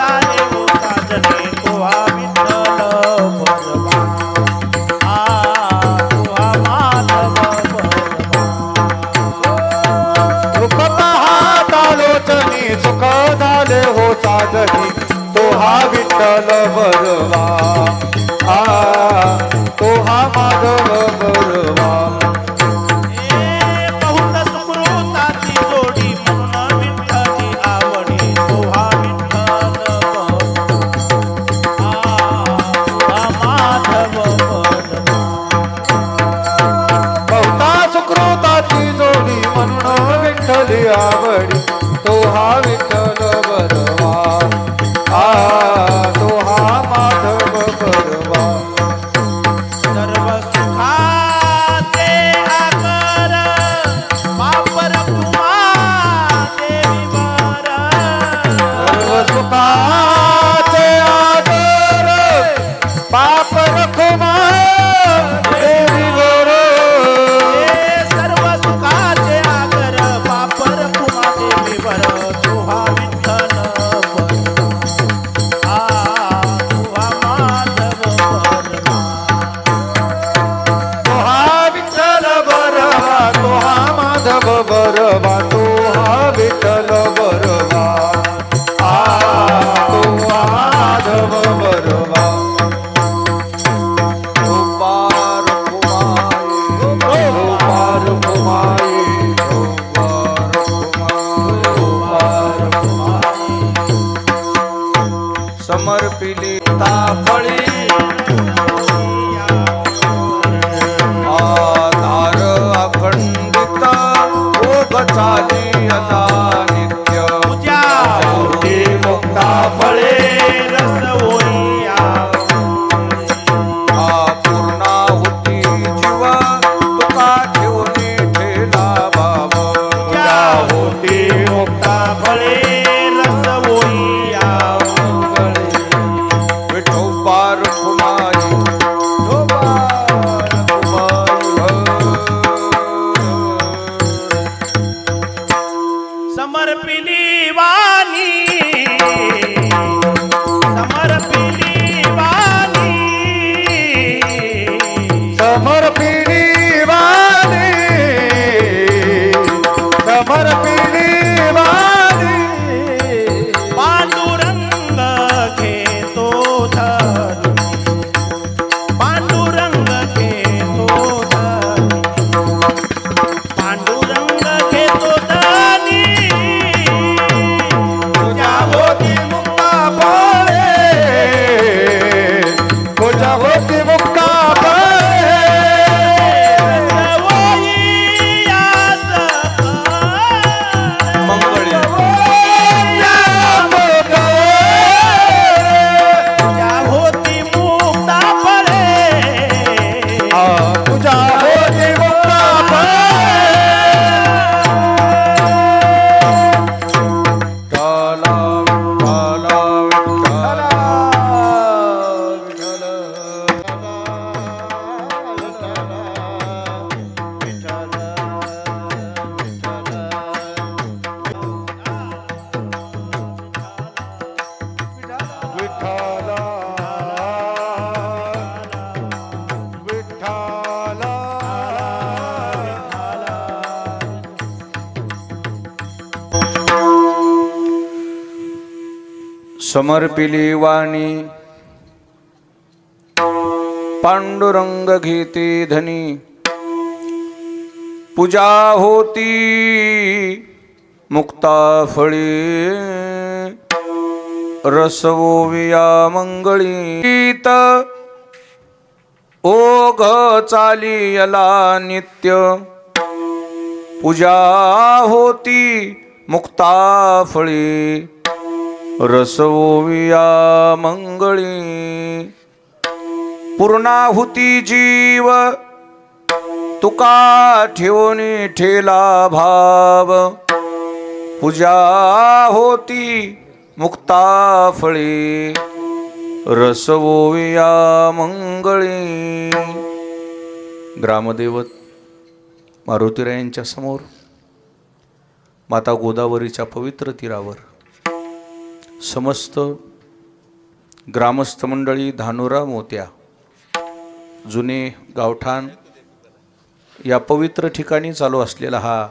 झाले हो साजने तुहा विठ्ठल बरवा तुहा माधव बरवा रूप पाहता लोचनी सुख झाले हो साजनी तो हा विठ्ठल बरवा तो हा माधव बरवा बहुत सुकृताची जोडी म्हणून विठ्ठली आवडी तुहा विठ्ठल तुहा माधव बरवा बहुता सुकृताची जोडी म्हणून विठ्ठली आवडी तो हा विठ्ठल बरवा तो हा माधव बरवा सर्व सुखाचे आगर वापर तुम्हा देवीवर सर्व सुखाचे आदर पाप रखुमा देवीवर सर्व सुखाचे आगर वापर तुम्हा देवीवर तुहा विठ्ठल बरवा तुहा माधव बरवा तो हा विठ्ठल बरवा तो हा माधव बरवा तो हा विठ्ठल बरवा तो हा माधव बरवा ओ पार कुमाई ओ पार कुमाई ओ पार कुमाई ओ पार कुमाई समर्पिली ताफळी आधार अखंडित ओघ चाली आता नित्य तुझ्या ओढी मुक्ता फळे रस होईया पूर्णाहुती जीव तुका ठेवणी ठेला बाब तुझ्या होती मुक्ता फळे रस होईया विठो पार कुमारी समर्पिली वाणी समर्पिली वाणी समर्पिणी वाणी समर्पिणी वाणी पांडुरंग घेतो धरून पांडुरंग घेतो धरून पांडुरंग घेतो धनी तुझ्या होती मुक्ता फळे तुझ्या होती मुक्ता फळे मंगळी तुझ्या होती मुक्ता फळे तुझ्या होती मुक्ता फळे विठ्ठला विठ्ठला विठ्ठला विठ्ठला विठ्ठला समर्पिली वाणी पांडुरंग घेते धनी पूजा होती मुक्ता फळी रसवोविया मंगळीत ओघ चालियला नित्य पूजा होती मुक्ता फळी रसवोविया मंगळी पूर्णाहुती जीव तुका ठेवणी ठेला भाव पूजा होती मुक्ता फळी रसवोविया मंगळी. ग्रामदैवत मारुतीरायांच्या समोर माता गोदावरीच्या पवित्र तीरावर समस्त ग्रामस्थ मंडळी, धानुरा मोत्या, जुने गावठाण या पवित्र ठिकाणी चालू असलेला हा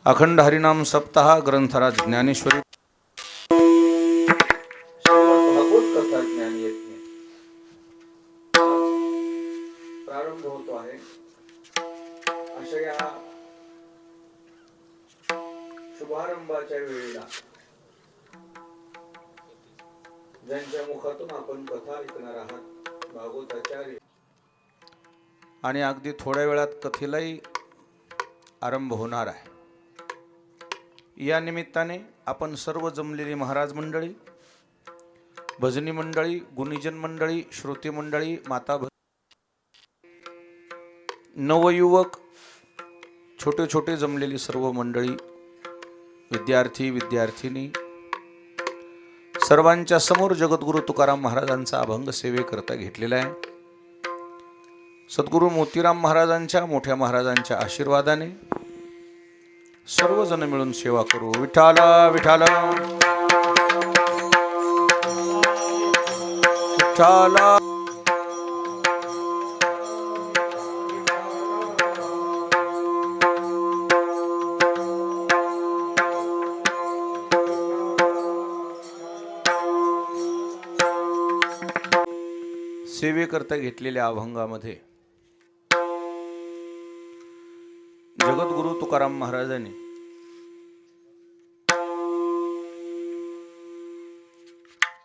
अखंड हरिनाम सप्ताह ग्रंथराज ज्ञानेश्वरी भागवत कथा ज्ञान यज्ञ प्रारंभ होतो आहे. अशा या शुभारंभाच्या वेळेला ज्यांच्या मुखातून आपण कथा ऐकणार आहात भागवताचार्य, आणि अगदी थोड्या वेळात कथेलाही आरंभ होणार आहे. या निमित्ताने आपण सर्व जमलेली महाराज मंडळी, भजनी मंडळी, गुणीजन मंडळी, श्रोते मंडळी, माता, नवयुवक, छोटे छोटे जमलेली सर्व मंडळी, विद्यार्थी विद्यार्थिनी, सर्वांच्या समोर जगद्गुरु तुकाराम महाराजांचा अभंग सेवेकरता घेतलेला आहे. सद्गुरु मोतीराम महाराजांच्या, मोठ्या महाराजांच्या आशीर्वादाने सर्वजण मिळून सेवा करू. विठाला विठाला विठाला. सेवेकरता घेतलेल्या अभंगामध्ये जगद्गुरु तुकाराम महाराजांनी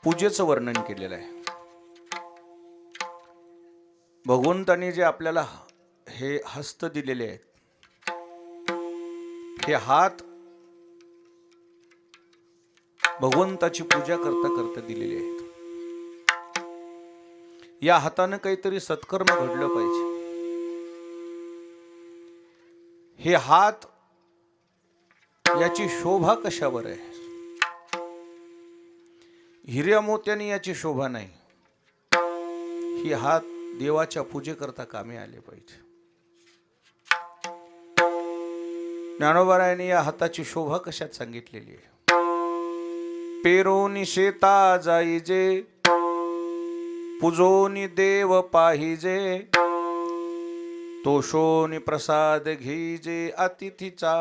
पूजेचं वर्णन केलेलं आहे. भगवंतांनी जे आपल्याला हे हस्त दिलेले आहेत, हे हात भगवंताची पूजा करता करता दिलेले आहेत. या हातानं काहीतरी सत्कर्म घडलं पाहिजे. हे हात याची शोभा कशावर आहे? हिऱ्या मोत्याने याची शोभा नाही. ही हात देवाच्या पूजेकरता कामी आले पाहिजे. ज्ञानोबारायांनी या हाताची शोभा कशात सांगितलेली आहे? पेरोनी शेता जाईजे, पूजोनी देव पाहिजे, तोषोनी प्रसाद घेईजे अतिथीचा.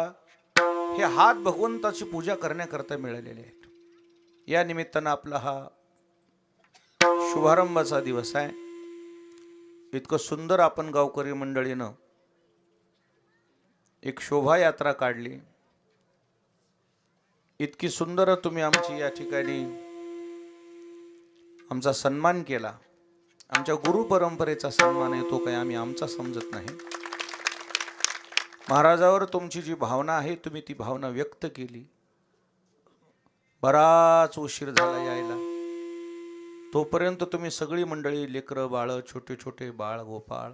हे हात भगवंताची पूजा करण्याकरता मिळालेले आहेत. या निमित्तानं आपला हा शुभारंभाचा दिवस आहे. इतकं सुंदर आपण गावकरी मंडळीनं एक शोभायात्रा काढली. इतकी सुंदर तुम्ही आमची या ठिकाणी आमचा सन्मान केला. आमच्या गुरु परंपरेचा सन्मान आहे, तो काही आम्ही आमचा समजत नाही. महाराजावर तुमची जी भावना आहे, तुम्ही ती भावना व्यक्त केली. बराच उशीर झाला यायला. तोपर्यंत तुम्ही सगळी मंडळी, लेकरं बाळ, छोटे छोटे बाळ गोपाळ,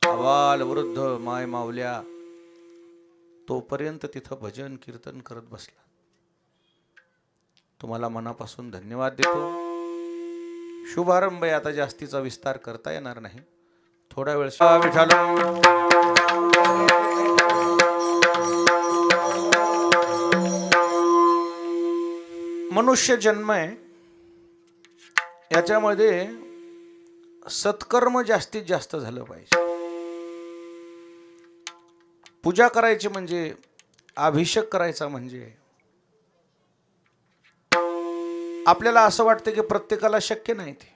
अबाल वृद्ध, माय मावल्या, तोपर्यंत तिथं भजन कीर्तन करत बसला. तुम्हाला मनापासून धन्यवाद देतो. शुभारंभ आता जास्तीचा विस्तार करता येणार नाही. थोडा वेळ मनुष्य जन्म आहे, याच्यामध्ये सत्कर्म जास्तीत जास्त झालं पाहिजे. पूजा करायची म्हणजे, अभिषेक करायचा म्हणजे, आपल्याला असं वाटतं की प्रत्येकाला शक्य नाही ते.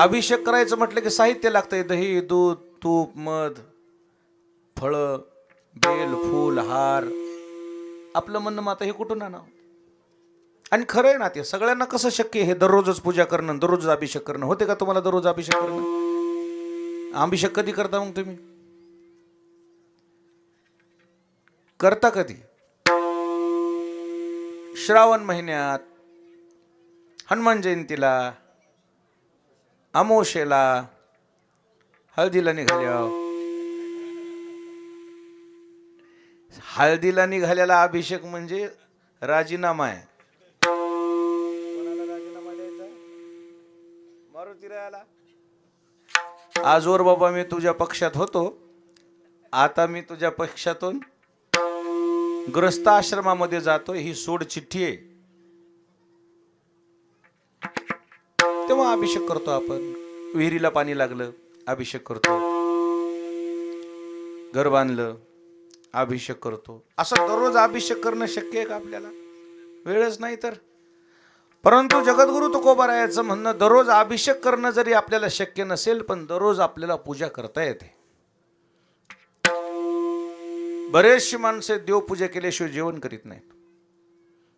अभिषेक करायचं म्हटलं की साहित्य लागतंय. दही, दूध, तूप, मध, फळं, बेल, फूल, हार. आपलं म्हणणं माता हे कुठून आणावं? आणि खरं आहे ना, ते सगळ्यांना कसं शक्य आहे? हे दररोजच पूजा करणं, दररोज अभिषेक करणं. होते का तुम्हाला दररोज अभिषेक करणं? अभिषेक कधी करता मग तुम्ही? करता कधी? श्रावण महिन्यात, हनुमान जयंतीला, अमावस्येला, हळदीला निघाल्या. हळदीला निघालेला अभिषेक म्हणजे राजीनामा आहे. राजीनामा द्यायचा मारुती रायाला. आजवर बाबा मी तुझ्या पक्षात होतो, आता मी तुझ्या पक्षातून ग्रस्त आश्रमामध्ये जातोय, ही सोड चिठ्ठी आहे. तेव्हा अभिषेक करतो आपण. विहिरीला पाणी लागलं, अभिषेक करतो. घर बांधलं, अभिषेक करतो. असं दररोज अभिषेक करणं शक्य आहे का आपल्याला? वेळच नाही तर. परंतु जगद्गुरु तुकोबारायाचं म्हणणं, दररोज अभिषेक करणं जरी आपल्याला शक्य नसेल, पण दररोज आपल्याला पूजा करता येते. बरेचशी माणसे देवपूजा केल्याशिवाय जेवण करीत नाहीत.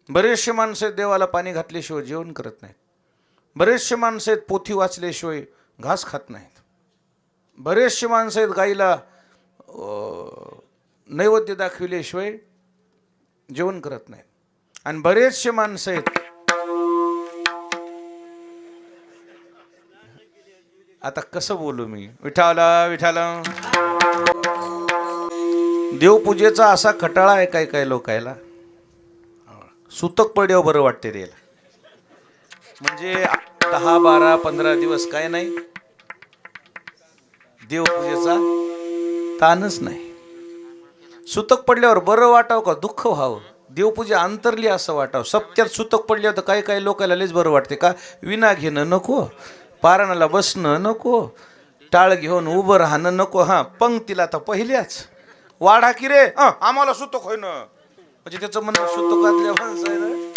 बरेचशी माणसे देवाला पाणी घातल्याशिवाय जेवण करत नाहीत. बरेचसे माणसे पोथी वाचल्याशिवाय घास खात नाहीत. बरेचसे माणसे गाईला नैवेद्य दाखविल्याशिवाय जेवण करत नाहीत. आणि बरेचसे माणसं आहेत, आता कसं बोलू मी, विठाला विठाला, देवपूजेचा असा खटाळा आहे काय काय लोकायला. सुतक पडल्यावर बरं वाटते त्याला. म्हणजे 10, 12, 15 दिवस काय नाही, देवपूजेचा ताणच नाही. सुतक पडल्यावर बरं वाटावं का दुःख व्हावं? देवपूजा अंतरली असं वाटावं. सप्त्यात सुतक पडल्यावर तर काही काही लोकांना लयच बरं वाटते. का? विना घेणं नको, पाराणाला बसणं नको, टाळ घेऊन उभं राहणं नको. हां, पंक्तीला तर पहिल्याच वाढा की रे, आम्हाला सुतक होय ना. म्हणजे त्याचं म्हणणं सुतकातल्या माणसाला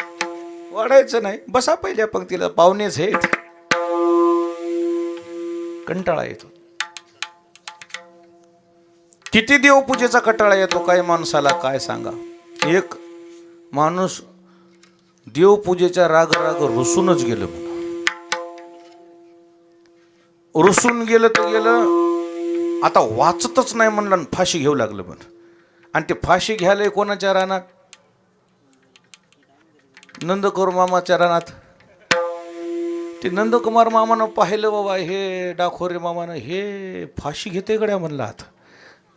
वाढायचं नाही, बसा पहिल्या पंक्तीला, पाहुणेच आहेत. कंटाळा येतो. किती देवपूजेचा कंटाळा येतो काय माणसाला, काय सांगा. एक माणूस देवपूजेच्या राग रुसूनच गेलं. रुसून गेलं तर गेलं, आता वाचतच नाही म्हणलं आणि फाशी घेऊ लागलं म्हण. आणि ते फाशी घ्यायला कोणाच्या रानात? नंदकुमार मामाच्या रानात. ते नंदकुमार मामानं पाहिलं, बाबा हे डाखोरे मामानं हे फाशी घेते गड्या म्हणलं. आता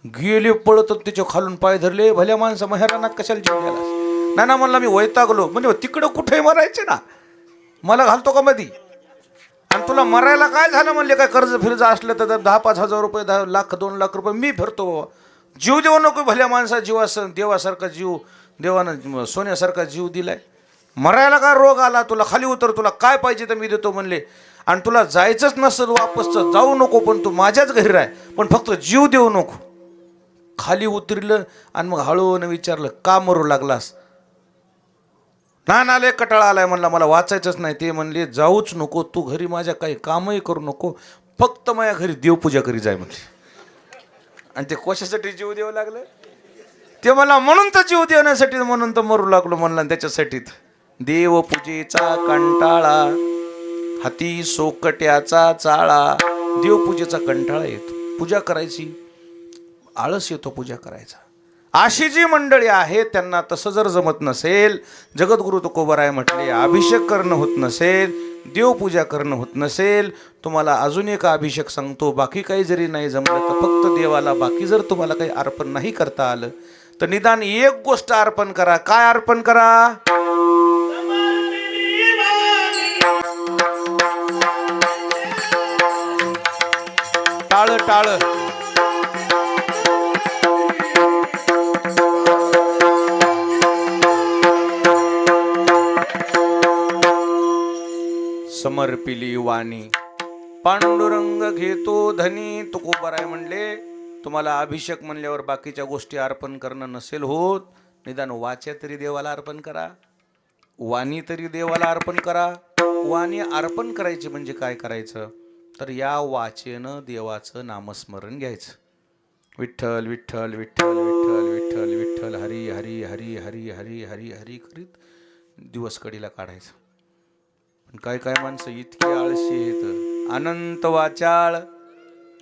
गेले पळत, त्याच्या खालून पाय धरले. भल्या माणसा मग ह्या रानात कशाला जीव गेला? नाही ना म्हणला, मी वैतागलो. म्हणजे तिकडं कुठे मरायचे ना, मला घालतो का मधी? आणि तुला मरायला काय झालं म्हणले? काय कर्ज फिरज असलं तर 10-5 हजार रुपये, 10 लाख 2 लाख रुपये मी फिरतो बाबा. जीव देऊ नको भल्या माणसा, देवासारखा जीव, देवानं सोन्यासारखा जीव दिलाय. मरायला काय रोग आला तुला? खाली उतर, तुला काय पाहिजे तर मी देतो म्हणले. आणि तुला जायचंच नसेल वापस जाऊ नको, पण तू माझ्याच घरी राह, पण फक्त जीव देऊ नको. खाली उतरलं आणि मग हळून विचारलं, का मरू लागलास? ना लय कटाळा आलाय म्हणला, मला वाचायचंच नाही. ते म्हणले, जाऊच नको तू घरी, माझ्या काही कामही करू नको, फक्त माझ्या घरी देवपूजा करी जाय म्हणले. आणि ते कशासाठी जीव द्यावं लागलं? ते मला म्हणून तर जीव देण्यासाठी, म्हणून तर मरू लागलो म्हणला. त्याच्यासाठी देवपूजेचा कंटाळा, हाती सोकट्याचा चाळा. देवपूजेचा कंटाळा येतो, पूजा करायची आळस येतो, पूजा करायचा. अशी जी मंडळी आहे त्यांना तसं जर जमत नसेल, जगद्गुरु तुकोबाराय म्हटले, अभिषेक करणं होत नसेल, देवपूजा करणं होत नसेल, तुम्हाला अजून एक अभिषेक सांगतो. बाकी काही जरी नाही जमलं तर फक्त देवाला, बाकी जर तुम्हाला काही अर्पण नाही करता आलं तर निदान एक गोष्ट अर्पण करा. काय अर्पण करा? टाळ टाळ. समर्पिली वाणी पांडुरंग घेतो धनी. तुकोबाराय म्हणले, तुम्हाला अभिषेक म्हणल्यावर बाकीच्या गोष्टी अर्पण करणं नसेल होत, निदान वाच्या तरी देवाला अर्पण करा, वाणी तरी देवाला अर्पण करा. वाणी अर्पण करायची म्हणजे काय करायचं तर या वाचेनं देवाचं नामस्मरण घ्यायचं. विठ्ठल विठ्ठल विठ्ठल विठ्ठल विठ्ठल विठ्ठल, हरी हरी हरी हरी हरी हरी हरी करीत दिवस कडीला काढायचं. पण काय काय माणसं इतकी आळशी आहेत. अनंत वाचाळ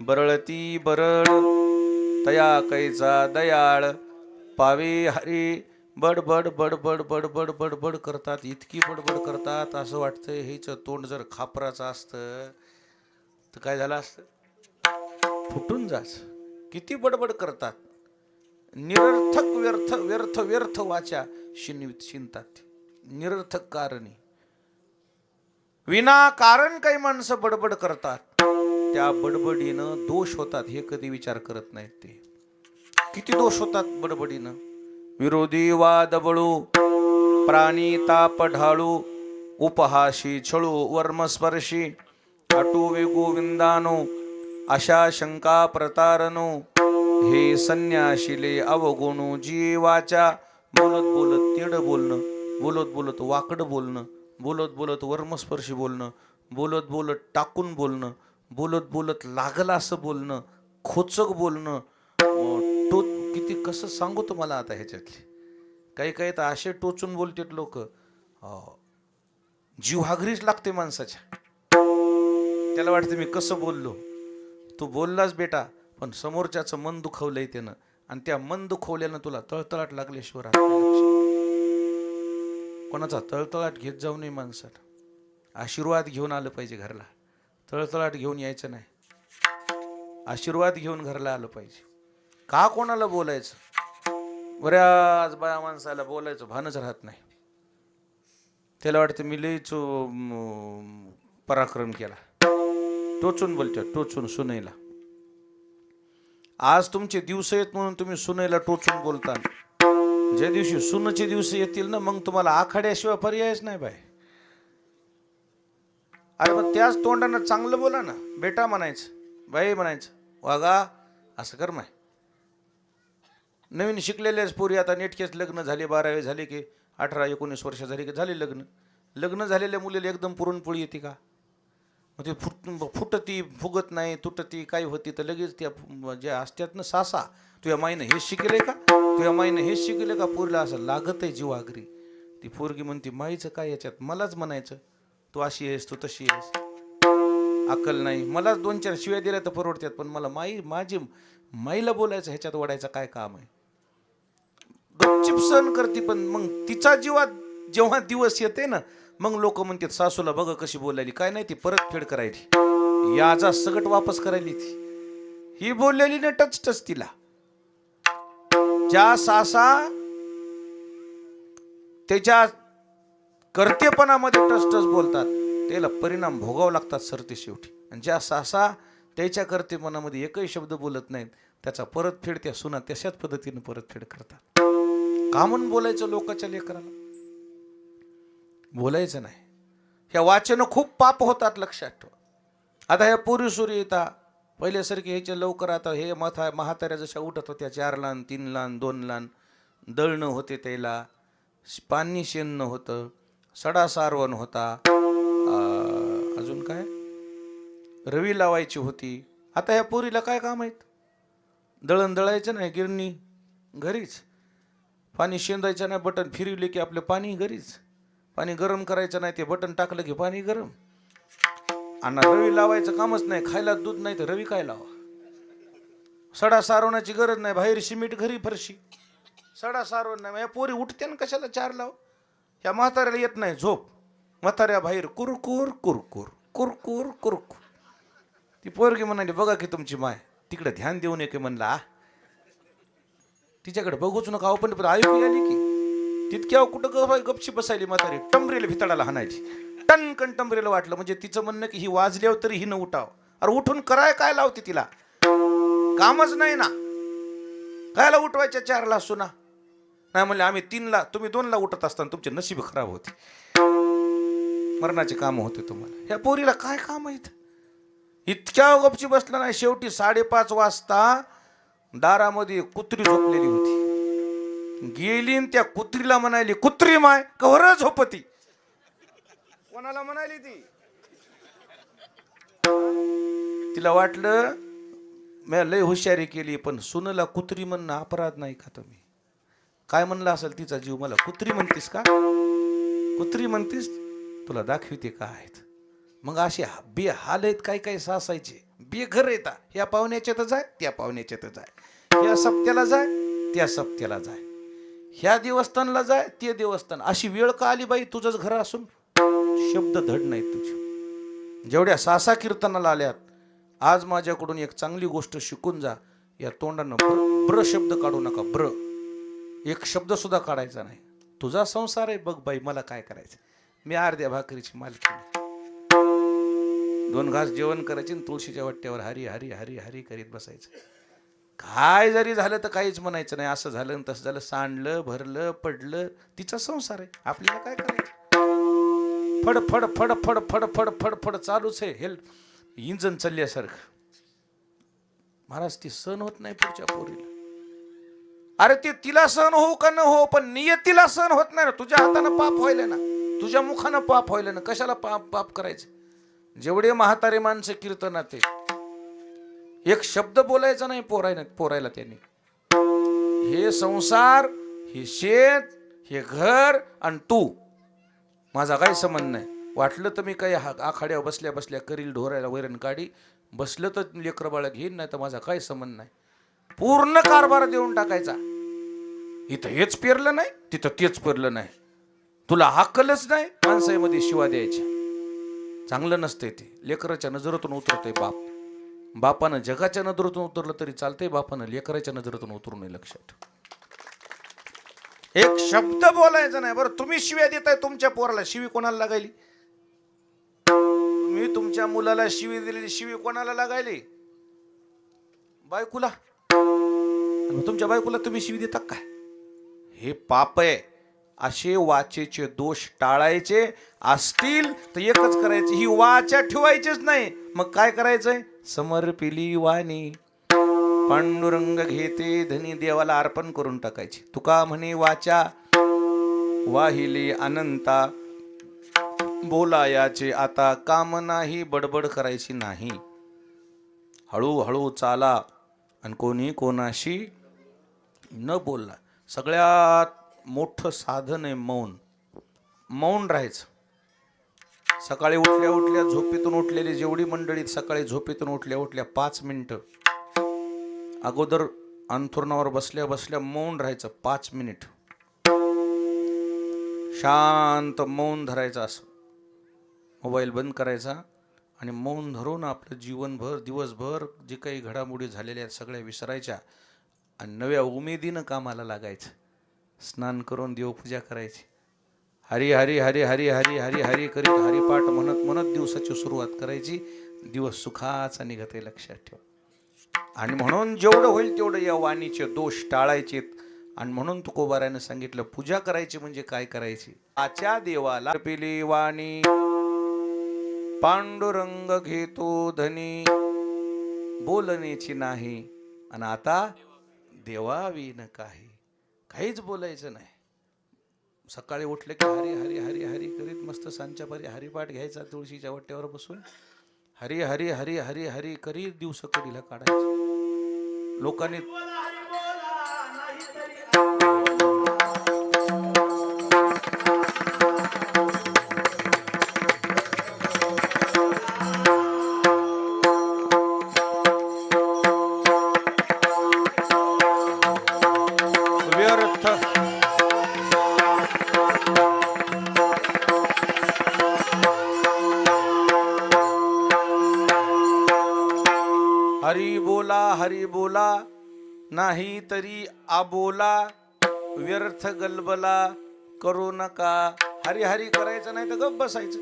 बरळती बरळ, तया कैचा दयाळ, पावे हरी बडबड बडबड बडबड बडबड करतात. इतकी बडबड करतात, असं वाटतंय हेचं तोंड जर खापराचं असतं तर काय झालं असतं, फुटून जाच. किती बडबड करतात, निरर्थक व्यर्थ व्यर्थ व्यर्थ वाचा शिंतात, निरर्थक कारणी. विनाकारण काही माणसं बडबड करतात, त्या बडबडीनं दोष होतात हे कधी विचार करत नाहीत. ते किती दोष होतात बडबडीनं. विरोधी वाद बळू प्राणी ताप ढाळू उपहाशी छळू वर्मस्पर्शी अटू गोविंदानो अशा शंका प्रतारणो हे संन्याशिले अवगुणू जीवाच्या बोलत बोलत तेड बोलणं बोलत बोलत वाकड बोलणं बोलत बोलत वर्मस्पर्शी बोलणं बोलत बोलत टाकून बोलणं बोलत बोलत लागलं असं बोलणं खोचक बोलणं किती कसं सांगू तुम्हाला आता ह्याच्यातले काही काही तर असे टोचून बोलतात लोक जीव हागरीच लागते माणसाच्या त्याला वाटतं मी कसं बोललो तू बोललास बेटा पण समोरच्याचं मन दुखवलंय त्यानं आणि त्या मन दुखवल्यानं तुला तळतळाट लागल्याशिवाय राहत नाही. कोणाचा तळतळाट घेत जाऊ नये माणसाला आशीर्वाद घेऊन आलं पाहिजे घरला तळतळाट घेऊन यायचं नाही आशीर्वाद घेऊन घरला आलं पाहिजे का कोणाला बोलायचं बऱ्याच बाया माणसाला बोलायचं भानच राहत नाही त्याला वाटतं मी लईच पराक्रम केला टोचून बोलतो टोचून सुनेला आज तुमचे दिवस आहेत म्हणून तुम्ही सुनेला टोचून बोलता ज्या दिवशी सुनचे दिवस येतील ना मग तुम्हाला आखाड्याशिवाय पर्यायच नाही बाय अरे मग त्याच तोंडानं चांगलं बोला ना बेटा म्हणायचं बाई म्हणायचं वागा असं कर माय नवीन शिकलेल्याच पोरी आता नेटकेच लग्न झाले 12वी झाले की 18-19 वर्ष झाली की झाले लग्न झालेल्या मुलीला एकदम पुरणपोळी येते का मग ते फुटती फुगत नाही तुटती काही होती तर लगेच त्या ज्या असतात ना सासा तुझ्या माईनं हेच शिकले का तुझ्या माईनं हेच शिकले का पोरीला असं लागत आहे जीवागरी ती पोरगी म्हणते माईचं काय याच्यात मलाच म्हणायचं तू अशी आहेस तू तशी आहेस अक्कल नाही मलाच 2-4 शिव्या दिल्या तर परवडतात पण मला माझी माईला बोलायचं ह्याच्यात ओढायचं काय काम आहे गपचिप सहन करते पण मग तिचा जीवात जेव्हा दिवस येते ना मग लोक म्हणतात सासूला बघ कशी बोलायली काय नाही ती परतफेड करायली याचा सगट वापस करायली ती ही बोललेली ना टच तिला ज्या सासा त्याच्या कर्तेपणामध्ये टच बोलतात त्याला परिणाम भोगावं लागतात सरते शेवटी आणि ज्या सासा त्याच्या कर्तेपणामध्ये एकही शब्द बोलत नाहीत त्याचा परतफेड त्या सुना तशाच पद्धतीने परतफेड करतात का म्हणून बोलायचं लोकांच्या लेकराला बोलायचं नाही ह्या वाचनं खूप पाप होतात लक्षात ठेवा आता ह्या पोरी सुरी येतात पहिल्यासारखे ह्याच्या लवकर आता हे म्हाताऱ्या जशा उठत होत्या 4 लहान 3 लहान 2 लहान दळणं होते त्याला पाणी शेणणं होतं सडा सारवण होता अजून काय रवी लावायची होती आता ह्या पोरीला काय काम आहेत दळण दळायचं नाही गिरणी घरीच पाणी शेंदायचं नाही बटन फिरवले की आपलं पाणी घरीच पाणी गरम करायचं नाही ते बटन टाकलं की पाणी गरम आणि रवी लावायचं कामच नाही खायला दूध नाही तर रवी काय लावा सडा सारवण्याची गरज नाही बाहेर सिमेंट घरी फरशी सडा सारवण नाही या पोरी उठते ना कशाला 4 लाव ह्या म्हाताऱ्याला येत नाही झोप म्हाताऱ्या बाहेर कुरकुर कुरकुर कुरकुर कुरकुर ती पोरगी म्हणाली बघा की तुमची माय तिकडे ध्यान देऊ नये की म्हणला तिच्याकडे बघूच नका पण ऐकू आली की तितक्या कुठं गपशी बसायली म्हातारी टमरेला भितडाला हाणायची टनकन टमरेला वाटलं म्हणजे तिचं म्हणणं की ही वाजल्यावर तरी ही न उठाव अरे उठून कराय काय लावते तिला कामच नाही ना कायला उठवायच्या 4 ला सुना नाही म्हणले आम्ही 3 ला तुम्ही 2 ला उठत असताना तुमचे नशीब खराब होते मरणाचे काम होते तुम्हाला ह्या पोरीला काय काम आहेत इतक्या गपची बसला नाही शेवटी 5:30 वाजता दारामध्ये कुत्री झोपलेली होती गेली त्या कुत्रीला म्हणाली कुत्री माय कवर झोपती कोणाला म्हणाली ती तिला वाटलं मी लय हुशारी केली पण सुनला कुत्री म्हणणं अपराध नाही का तुम्ही काय म्हणलं असेल तिचा जीव मला कुत्री म्हणतीस का कुत्री म्हणतीस तुला दाखवते का आहेत मग असे बेहाल आहेत काय सासायचे बेघर येतात या पाहुण्याच्यात जाय त्या पाहुण्याच्यात जाय या सप्त्याला जाय त्या सप्त्याला जाय ह्या देवस्थानला जाय ते देवस्थान अशी वेळ का आली बाई तुझंच घर असून शब्द धड नाहीत तुझे जेवढ्या सासा कीर्तनाला आल्यात आज माझ्याकडून एक चांगली गोष्ट शिकून जा या तोंडानं ब्र शब्द काढू नका ब्र एक शब्द सुद्धा काढायचा नाही तुझा संसार आहे बघ बाई मला काय करायचं मी अर्ध्या भाकरीची मालकी 2 घास जेवण करायचे तुळशीच्या वाट्यावर हरी हरी हरी हरी करीत बसायचं काय जरी झालं तर काहीच म्हणायचं नाही, असं झालं आणि तसं झालं, सांडलं भरलं पडलं, तिचा संसार आहे, आपल्याला काय करायचं. फड फड फड फड फड फड फड फड चालूच आहे, इंजन चालल्यासारखं. महाराज ती सहन होत नाही पुढच्या पोरीला. अरे ते तिला सहन होऊ का न हो, पण नियतीला सहन होत नाही ना. तुझ्या हातानं पाप व्हायला ना, तुझ्या मुखानं पाप व्हायला ना, कशाला पाप पाप करायचं. जेवढे म्हातारे माणसं कीर्तनात एक शब्द बोलायचा नाही पोरायला त्यांनी. हे संसार, हे शेत, हे घर आणि तू, माझा काही संबंध नाही. वाटलं तर मी काही आखाड्यावर बसल्या बसल्या करील, ढोरायला वैरण काढी, बसलं तर लेकरं बाळा घेईन, नाही तर माझा काही संबंध नाही. पूर्ण कारभार देऊन टाकायचा. इथं हेच पेरलं नाही, तिथं तेच पेरलं नाही. तुला अक्कलच नाही माणसामध्ये शिवा द्यायच्या. चांगलं नसतंय ते. लेकराच्या नजरेतून उतरतंय बाप. बापानं जगाच्या नजरेतून उतरलं तरी चालतंय, बापानं लेकराच्या नजरेतून उतरू नये. लक्षात ठेव. एक शब्द बोलायचा नाही. बरं तुम्ही शिव्या देताय तुमच्या पोराला, शिवी कोणाला लागायली? तुम्ही तुमच्या मुलाला शिवी दिलेली शिवी कोणाला लागायली? बायकोला. तुमच्या बायकोला तुम्ही शिवी देता काय? हे पाप आहे. असे वाचेचे दोष टाळायचे असतील तर एकच करायचे, ही वाचा ठेवायचीच नाही. मग काय करायचंय? समर्पिली वाणी पांडुरंग घेते धनी, देवाला अर्पण करून टाकायची. तुका म्हणे वाचा वाहिले अनंता, बोलायाचे आता काम नाही, बडबड करायची नाही. हळूहळू चाला आणि कोणी कोणाशी न बोलला. सगळ्यात मोठं साधन आहे मौन. मौन राहायचं. सकाळी उठल्या उठल्या झोपेतून उठलेली जेवढी मंडळी सकाळी झोपेतून उठल्या उठल्या 5 मिनिटं अगोदर अंथरुणावर बसल्या बसल्या मौन राहायचं. 5 मिनिट शांत मौन धरायचं. असं मोबाईल बंद करायचा आणि मौन धरून आपलं जीवनभर दिवसभर जे काही घडामोडी झालेल्या आहेत सगळ्या विसरायच्या आणि नव्या उमेदीनं कामाला लागायचं. स्नान करून देवपूजा करायची. हरी हरी हरी हरी हरी हरी हरी करीत हरिपाठ म्हणत म्हणत दिवसाची सुरुवात करायची. दिवस सुखाचा निघत आहे. लक्षात ठेवा. आणि म्हणून जेवढं होईल तेवढं या वाणीचे दोष टाळायचे. आणि म्हणून तुकोबाराने सांगितलं पूजा करायची म्हणजे काय करायची. आच्या देवाला पिली वाणी पांडुरंग घेतो धनी, बोलण्याची नाही. आणि आता देवावीन काही, काहीच बोलायचं नाही. सकाळी उठले की हरी हरी हरी हरी करीत मस्त सांच्या परी हरिपाठ घ्यायचा. तुळशीच्या वट्यावर बसून हरी हरी हरी हरी हरी करीत दिवस कडीला काढायचं. लोकांनी व्यर्थ हरी बोला नाही तरी आबोला, व्यर्थ गलबला करू नका. हरी हरी करायचं नाही तर गप्प बसायचं.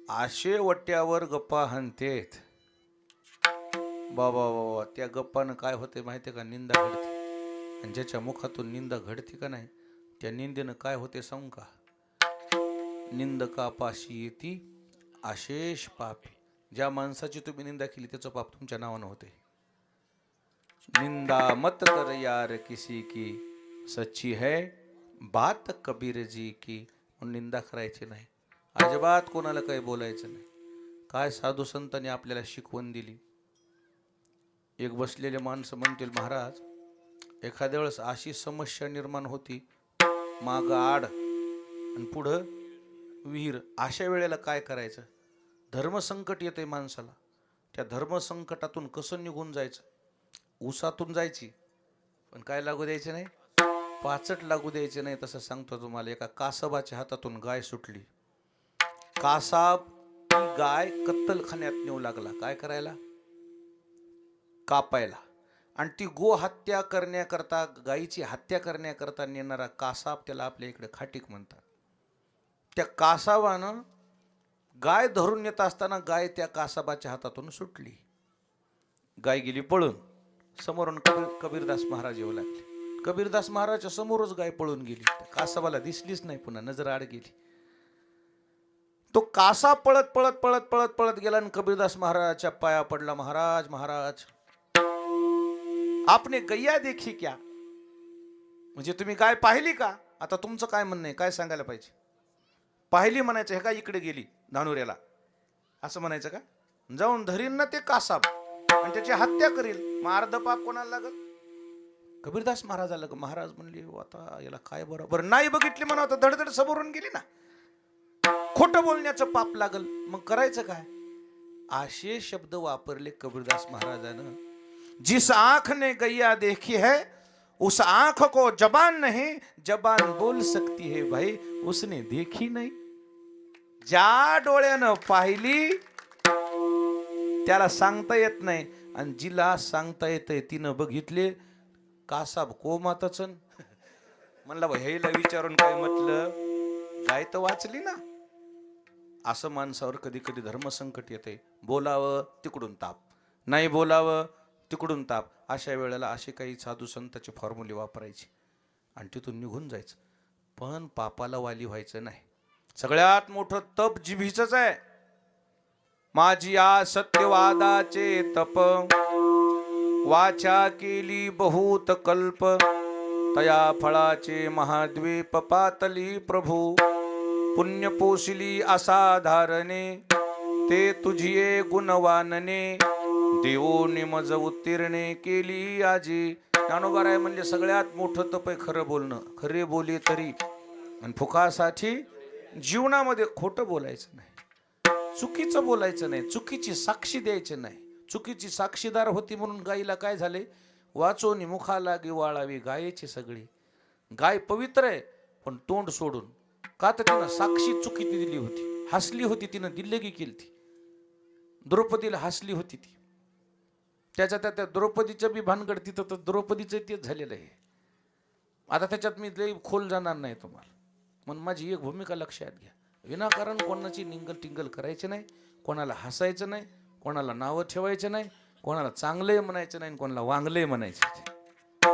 आशे वट्यावर गप्पा हाणतेत. बाबा बाबा त्या गप्पानं काय होते माहितीये का? निंदा घडते. आणि ज्याच्या मुखातून निंदा घडते का नाही त्या निंदेनं काय होते सांगू का? निंदकापाशी येती अशेष पापी. ज्या माणसाची तुम्ही निंदा केली त्याचं पाप तुमच्या नावानं होते. निंदा मत कर यार किसी की, सच्ची है बात कबीर जी की. म्हणून निंदा करायची नाही. अजिबात कोणाला काही बोलायचं नाही. काय साधू संतांनी आपल्याला शिकवण दिली. एक बसलेले माणसं म्हणतील महाराज एखाद्या वेळेस अशी समस्या निर्माण होती, माग आड आणि पुढं विहीर, अशा वेळेला काय करायचं? धर्मसंकट येते माणसाला. त्या धर्मसंकटातून कसं निघून जायचं? ऊसातून जायची पण काय लागू द्यायचे नाही, पाचट लागू द्यायचे नाही. तसं सांगतो तुम्हाला. एका कासबाच्या हातातून गाय सुटली. कासाब ती गाय कत्तलखान्यात नेऊ लागला. काय करायला? कापायला. आणि ती गो हत्या करण्याकरता, गायीची हत्या करण्याकरता नेणारा कासाब, त्याला आपल्या इकडे खाटीक म्हणतात. त्या कासाबानं गाय धरून येत असताना गाय त्या कासाबाच्या हातातून सुटली. गाय गेली पळून. समोरून कबीरदास महाराज येऊ लागले. कबीरदास महाराजच्या समोरच गाय पळून गेली. कासाबाला दिसलीच नाही, पुन्हा नजर आड गेली. तो कासा पळत पळत पळत पळत पळत गेला आणि कबीरदास महाराजच्या पाया पडला. महाराज महाराज, आपने गैया देखी क्या? म्हणजे तुम्ही गाय पाहिली का? आता तुमचं काय म्हणणं आहे, काय सांगायला पाहिजे? पाहिली म्हणायचं, हे का इकडे गेली धानुऱ्याला, असं म्हणायचं का? जाऊन धरीन ना ते कासाब आणि त्याची हत्या करील, मग अर्ध पाप कोणाला लागल? कबीरदास महाराजाला महाराज म्हणले, आता याला काय बरोबर नाही बघितली म्हणा, तर धडधड समोरून गेली ना, खोटं बोलण्याचं पाप लागल, मग करायचं काय? असे शब्द वापरले कबीरदास महाराजानं. जिस आंख ने गैया देखी है उस आंख को जबान नहीं, जबान बोल सकती है भाई, उसने देखी नाही. ज्या डोळ्यानं पाहिली त्याला सांगता येत नाही, आणि जिला सांगता येतंय तिनं बघितले. कासाब कोमातच म्हणला, ह्याला विचारून काय म्हटलं, गाय तर वाचली ना. असं माणसावर कधी कधी धर्मसंकट येते. बोलावं तिकडून ताप, नाही बोलावं तिकडून ताप. अशा वेळेला असे काही साधू संतांचे फॉर्म्युले वापरायचे आणि तिथून निघून जायचं. पण पापाला वाली व्हायचं नाही. सगळ्यात मोठं तप जिभीचंच आहे. माझी या सत्यवादाचे तप, वाचा केली बहुत कल्प, तया फळाचे महाद्वीप पातली प्रभू. पुण्य पोशिली असाधारणे, ते तुझिये गुणवानने, देवोनी मज उत्तीर्णे केली आजी. ज्ञानोबा राय म्हणजे सगळ्यात मोठं तप आहे खरं बोलणं. खरे बोली तरी, आणि फुकासाठी जीवनामध्ये खोटं बोलायचं नाही, चुकीचं बोलायचं नाही, चुकीची साक्षी द्यायची नाही. चुकीची साक्षीदार होती म्हणून गायीला काय झाले, वाचोनी मुखा लागी वाळावी गायेची सगळी. गाय पवित्र आहे पण तोंड सोडून, का तर तिनं साक्षी चुकीची दिली होती. हसली होती, तिनं दिल्लगी केली ती. द्रौपदीला हसली होती ती. त्याच्या त्या द्रौपदीचं बी भानगड तिथं, तर द्रौपदीचं तेच झालेलं आहे. आता त्याच्यात मी लई खोल जाणार नाही तुम्हाला, म्हणून माझी एक भूमिका लक्षात घ्या. विनाकारण कोणाची निंगल टिंगल करायची नाही, कोणाला हसायचं नाही, कोणाला नावं ठेवायचं नाही, कोणाला चांगले म्हणायचं नाही, कोणाला वांगले म्हणायचे.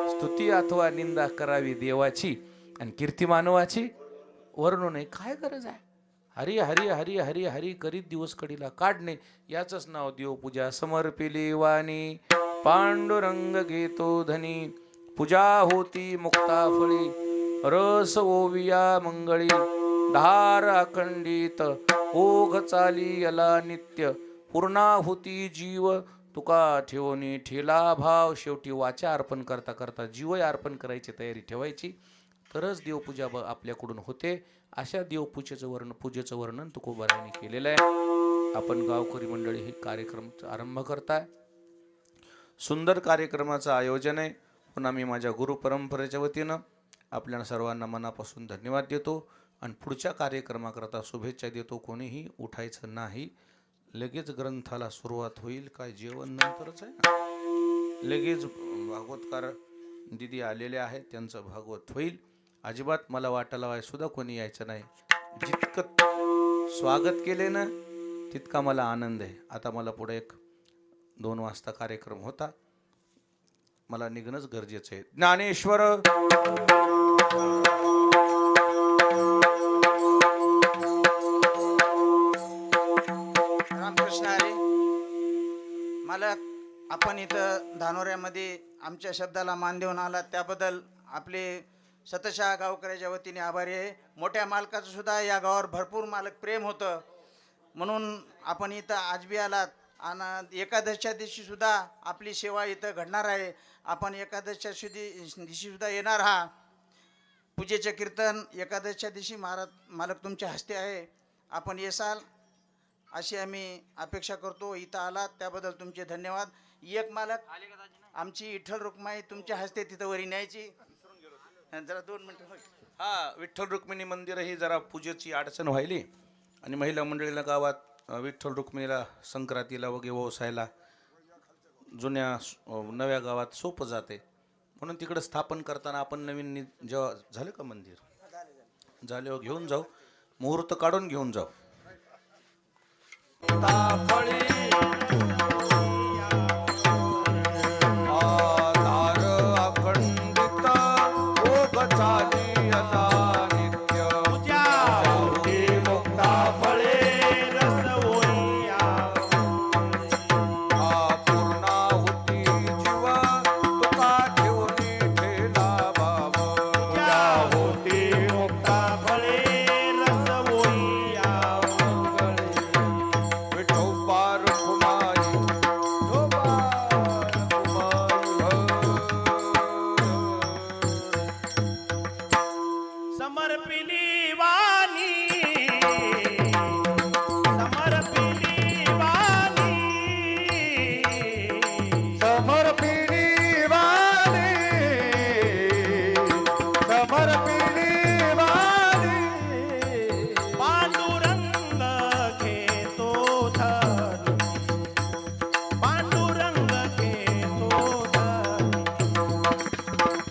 स्तुती अथवा निंदा करावी देवाची आणि कीर्ती मानवाची वर्णू नये. काय गरज आहे? हरी हरी हरी हरी हरी करीत दिवस कडीला काढणे, याचंच नाव देवपूजा. समर्पिली वाणी पांडुरंग घेतो धनी, पूजा होती मुक्ता फळी, रस ओविया मंगळी, धार अखंडित ओघ चाली यला नित्य, पूर्णाहुती जीव तुका ठेवणी ठेला भाव. शेवटी वाचा अर्पण करता करता जीवय अर्पण करायची तयारी ठेवायची, तरच देवपूजा आपल्याकडून होते. अशा पूजेचं वर्णन तुकोबारायांनी केलेलं आहे. आपण गावकरी मंडळी हे कार्यक्रम आरंभ करताय. सुंदर कार्यक्रमाचं आयोजन आहे. पुन्हा मी माझ्या गुरु परंपरेच्या वतीनं आपल्या सर्वांना मनापासून धन्यवाद देतो आणि पुढच्या कार्यक्रमाकरता शुभेच्छा देतो. कोणीही उठायचं नाही. लगेच ग्रंथाला सुरुवात होईल. काय जेवण नंतरच आहे ना. लगेच भागवतकार दिदी आलेले आहेत, त्यांचं भागवत होईल. अजिबात मला वाटायला वाय सुद्धा कोणी यायचं नाही. जितकं स्वागत केले ना तितका मला आनंद आहे. आता मला पुढे 1-2 वाजता कार्यक्रम होता, मला निघणंच गरजेचं आहे. ज्ञानेश्वर रामकृष्ण हरी. मालक, आपण इथं धानोऱ्यामध्ये आमच्या शब्दाला मान देऊन आलात त्याबद्दल आपले सतशा गावकऱ्याच्या वतीने आभारी आहे. मोठ्या मालकाचं सुद्धा या गावावर भरपूर मालक प्रेम होतं, म्हणून आपण इथं आज बी आलात. आणि एकादशीच्या दिवशी सुद्धा आपली सेवा इथं घडणार आहे. आपण एकादशीच्या दिवशी सुद्धा येणार. हा पूजेचे कीर्तन एकादशीच्या दिवशी मालक तुमच्या हस्ते आहे. आपण येसाल अशी आम्ही अपेक्षा करतो. इथं आलात त्याबद्दल तुमचे धन्यवाद. एक मालक आमची विठ्ठल रुक्माई तुमच्या हस्ते तिथं वरी न्यायची. जरा 2 मिनिटं. हा, विठ्ठल रुक्मिणी मंदिर ही जरा पूजेची अडचण व्हायली आणि महिला मंडळीला गावात विठ्ठल रुक्मिणीला संक्रांतीला वगैरे व्यवसायाला जुन्या नव्या गावात सोपं जाते, म्हणून तिकडं स्थापन करताना आपण नवीन जेव्हा झालं का मंदिर झाल्यावर घेऊन जाऊ, मुहूर्त काढून घेऊन जाऊ. आ फळे रस होईया विठोबार कुमारी विठोबार कुमारी समर्पिली वाणी समर्पिली वाणी समर्पिणी वाणी समर्पिणी वाणी पांडुरंग घेतो धनी पांडुरंग घेतो धनी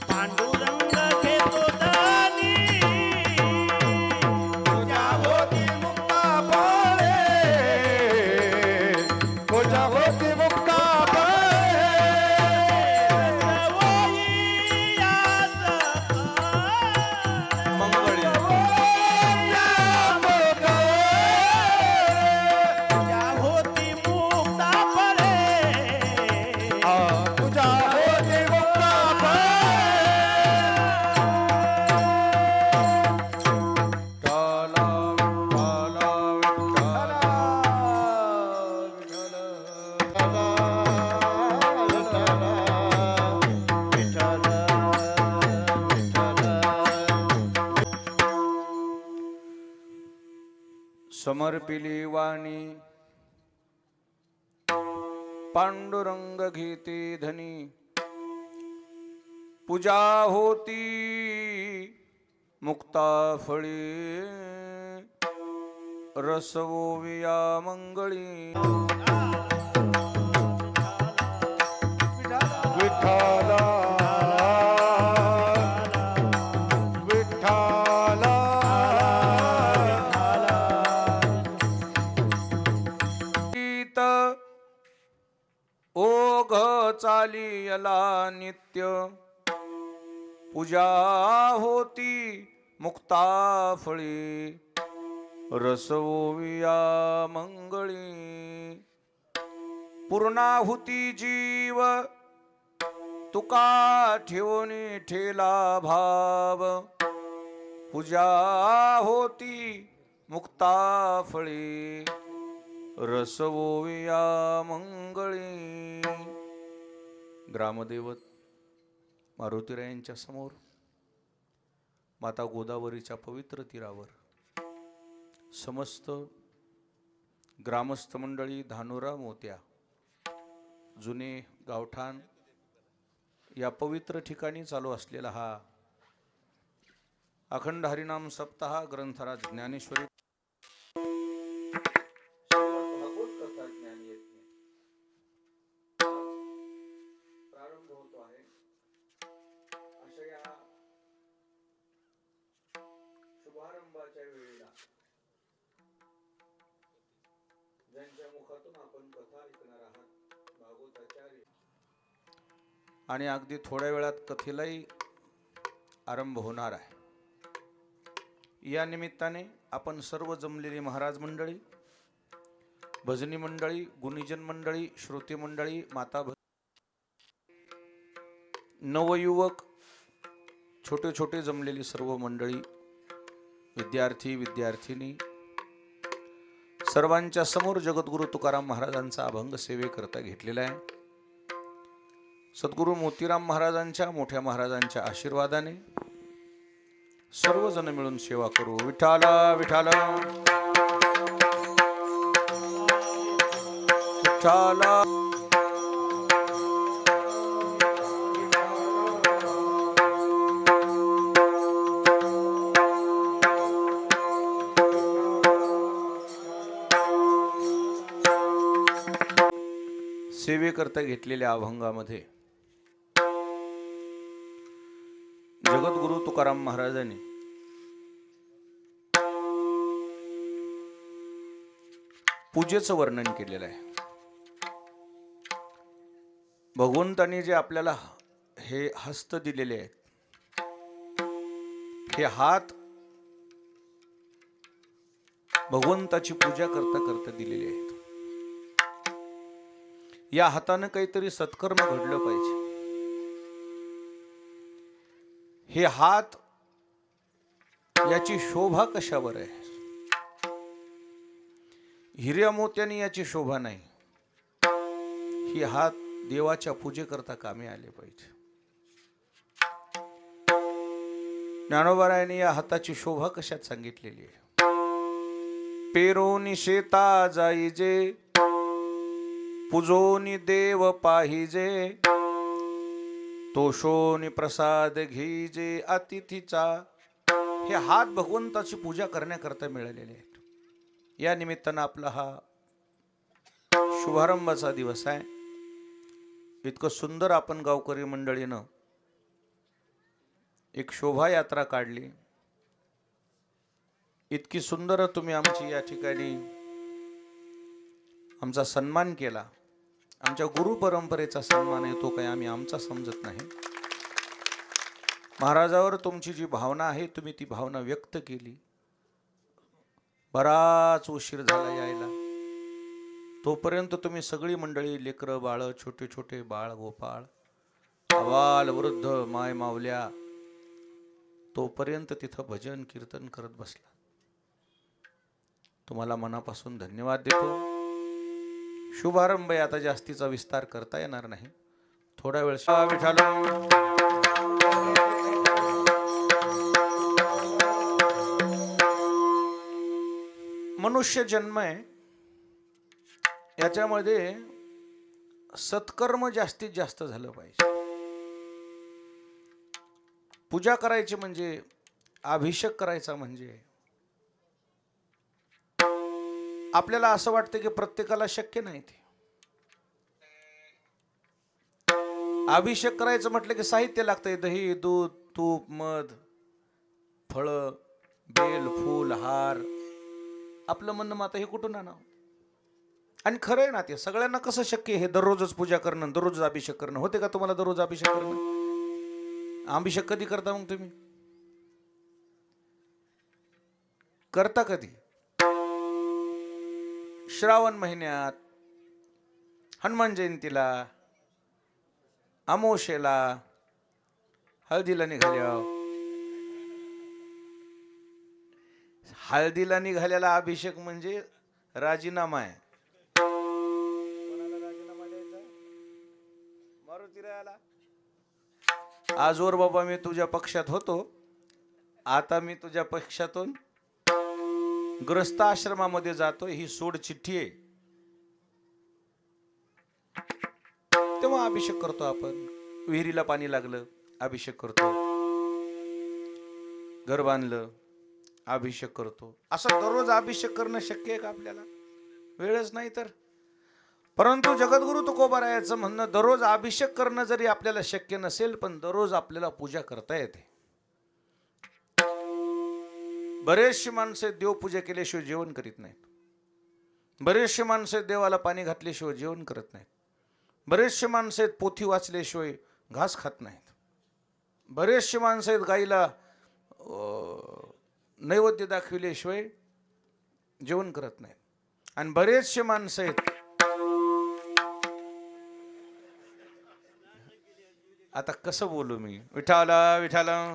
पांडुरंग घेतो धनी तुझ्या होती मुक्ता फळे तुझ्या होती मुक्ता फळे मंगळी तुझ्या होती मुक्ता फळे तुझ्या होती मुक्ता फळे विठ्ठला समर्पिली वाणी पांडुरंग घेते धनी पूजा होती मुक्ता फळे रस ओविया मंगळी विठ्ठला विठ्ठला गीत ओघ चालियला नित्य पूजा होती मुक्ता फळी रस ओविया मंगळी पूर्णाहुती जीव तुका ठेवणी ठेला भाव पूजा होती मुक्ता फळी रस ओविया मंगळी. ग्रामदेवत मारुतीरायांच्या समोर माता गोदावरीच्या पवित्र तीरावर समस्त ग्रामस्थ मंडळी धानोरा मोत्या जुने गावठाण या पवित्र ठिकाणी चालू असलेला हा अखंड हरिनाम सप्ताह ग्रंथराज ज्ञानेश्वरी प्रारंभ होतो आहे. अशा या शुभारंभाच्या वेळेला ज्यांच्या मुखातून आपण कथा ऐकणार आहात भागवताचार्य आणि अगदी थोड्या वेळात कथेलाही आरंभ होणार आहे. या निमित्ताने आपण सर्व जमलेली महाराज मंडळी, भजनी मंडळी, गुणीजन मंडळी, श्रोते मंडळी, माता नवयुवक, छोटे छोटे जमलेली सर्व मंडळी, विद्यार्थी विद्यार्थिनी सर्वांच्या समोर जगद्गुरु तुकाराम महाराजांचा अभंग सेवेकरता घेतलेला आहे. सद्गुरु मोतीराम महाराजांच्या मोठ्या महाराजांच्या आशीर्वादाने सर्वजण मिळून सेवा करू. विठाला विठाला विठाला. सेवेकरता घेतलेल्या अभंगामध्ये जगद्गुरु तुकाराम महाराजांनी पूजेचं वर्णन केलेलं आहे. भगवंतांनी जे आपल्याला हे हस्त दिलेले आहेत, हे हात भगवंताची पूजा करता करता दिलेले आहेत. या हातानं काहीतरी सत्कर्म घडलं पाहिजे. हे हात याची शोभा कशावर आहे? हिऱ्या मोत्याने याची शोभा नाही. ही हात देवाच्या पूजेकरता कामी आले पाहिजे. ज्ञानोबारायांनी या हाताची शोभा कशात सांगितलेली आहे? पेरोनी शेता जाईजे, पूजोनी देव पाहिजे, तोषोनी प्रसाद घीजे अतिथीचा. हे हात भगवंताची पूजा करण्याकरता मिळालेले आहेत. या निमित्तानं आपला हा शुभारंभाचा दिवस आहे. इतकं सुंदर आपण गावकरी मंडळीनं एक शोभायात्रा काढली. इतकी सुंदर तुम्ही आमची या ठिकाणी आमचा सन्मान केला. आमच्या गुरु परंपरेचा सन्मान आहे, तो काही आम्ही आमचा समजत नाही. महाराजावर तुमची जी भावना आहे, तुम्ही ती भावना व्यक्त केली. बराच उशीर झाला यायला. तोपर्यंत तुम्ही सगळी मंडळी, लेकरं बाळ, छोटे छोटे बाळ गोपाळ, अबाल वृद्ध माय मावल्या, तोपर्यंत तिथं भजन कीर्तन करत बसला. तुम्हाला मनापासून धन्यवाद देतो. शुभारंभ आहे, आता जास्तीचा विस्तार करता येणार नाही. थोडा वेळ विठाल. मनुष्य जन्म आहे, याच्यामध्ये सत्कर्म जास्तीत जास्त झालं पाहिजे. पूजा करायची म्हणजे, अभिषेक करायचा म्हणजे, आपल्याला असं वाटतं की प्रत्येकाला शक्य नाही ते. अभिषेक करायचं म्हटलं की साहित्य लागतंय. दही, दूध, तूप, मध, फळं, बेल, फूल, हार. आपलं म्हणणं माता हे कुठून आणावं? आणि खरं आहे ना, ते सगळ्यांना कसं शक्य आहे? हे दररोजच पूजा करणं, दररोज अभिषेक करणं. होते का तुम्हाला दररोज अभिषेक करणं? अभिषेक कधी करता मग तुम्ही? करता कधी? श्रावण महिन्यात, हनुमान जयंतीला, अमावस्येला, हळदीला निघाल्यावर. हळदीला निघालेला अभिषेक म्हणजे राजीनामा आहे. मारुतीरायाला, आजवर बाबा मी तुझ्या पक्षात होतो, आता मी तुझ्या पक्षातून ग्रस्त आश्रमामध्ये जातो, ही सोड चिठ्ठी आहे. तेव्हा अभिषेक करतो आपण. विहिरीला पाणी लागलं, अभिषेक करतो. घर बांधलं, अभिषेक करतो. असं दररोज अभिषेक करणं शक्य आहे का आपल्याला? वेळच नाही तर. परंतु जगद्गुरु तुकोबारायाचं म्हणणं, दररोज अभिषेक करणं जरी आपल्याला शक्य नसेल, पण दररोज आपल्याला पूजा करता येते. बरेचशी माणसे देवपूजा केल्याशिवाय जेवण करीत नाहीत. बरेचशी माणसे देवाला पाणी घातल्याशिवाय जेवण करत नाहीत. बरेचशी माणसे पोथी वाचल्याशिवाय घास खात नाहीत. बरेचशी माणसे गाईला नैवेद्य दाखविल्याशिवाय जेवण करत नाहीत. आणि बरेचसे माणसं आहेत, आता कसं बोलू मी, विठाला विठाला,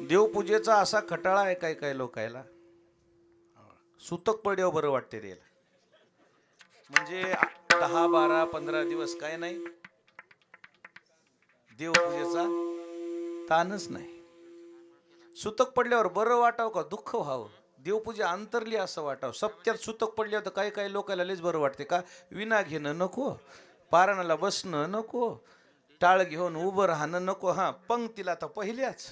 देवपूजेचा असा खटाळा आहे काय काय लोकायला. सुतक पडल्यावर बरं वाटते त्याला. म्हणजे 10, 12, 15 दिवस काय नाही, देवपूजेचा ताणच नाही. सुतक पडल्यावर बरं वाटावं का दुःख व्हावं? देवपूजा अंतरली असं वाटावं. सप्त्यात सुतक पडल्यावर तर काही काही लोकांना लयच बरं वाटते. का? विना घेणं नको, पाराणाला बसणं नको, टाळ घेऊन उभं राहणं नको. हा, पंक्तीला तर पहिल्याच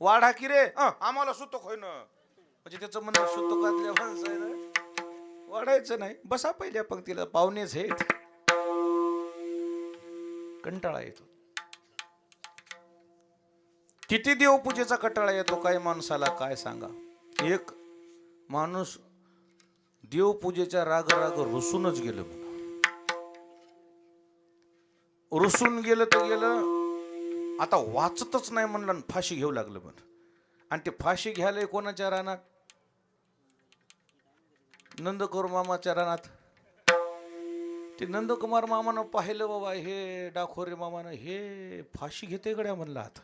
वाढा की रे, आम्हाला सुतक होय ना. म्हणजे त्याचं म्हणणं सुतकातल्या माणसाला वाढायचं नाही, बसा पहिल्या पंक्तीला, पाहुणेच हे. कंटाळा येतो. किती देवपूजेचा कंटाळा येतो काय माणसाला, काय सांगा. एक माणूस देवपूजेच्या राग रुसूनच गेलं. रुसून गेलं तर गेलं, आता वाचतच नाही म्हणलं आणि फाशी घेऊ लागलं म्हण. आणि ते फाशी घ्यायला कोणाच्या रानात? नंदकुमार मामाच्या रानात. ते नंदकुमार मामानं पाहिलं, बाबा हे डाखोरे मामानं हे फाशी घेते गड्या म्हणलं. आता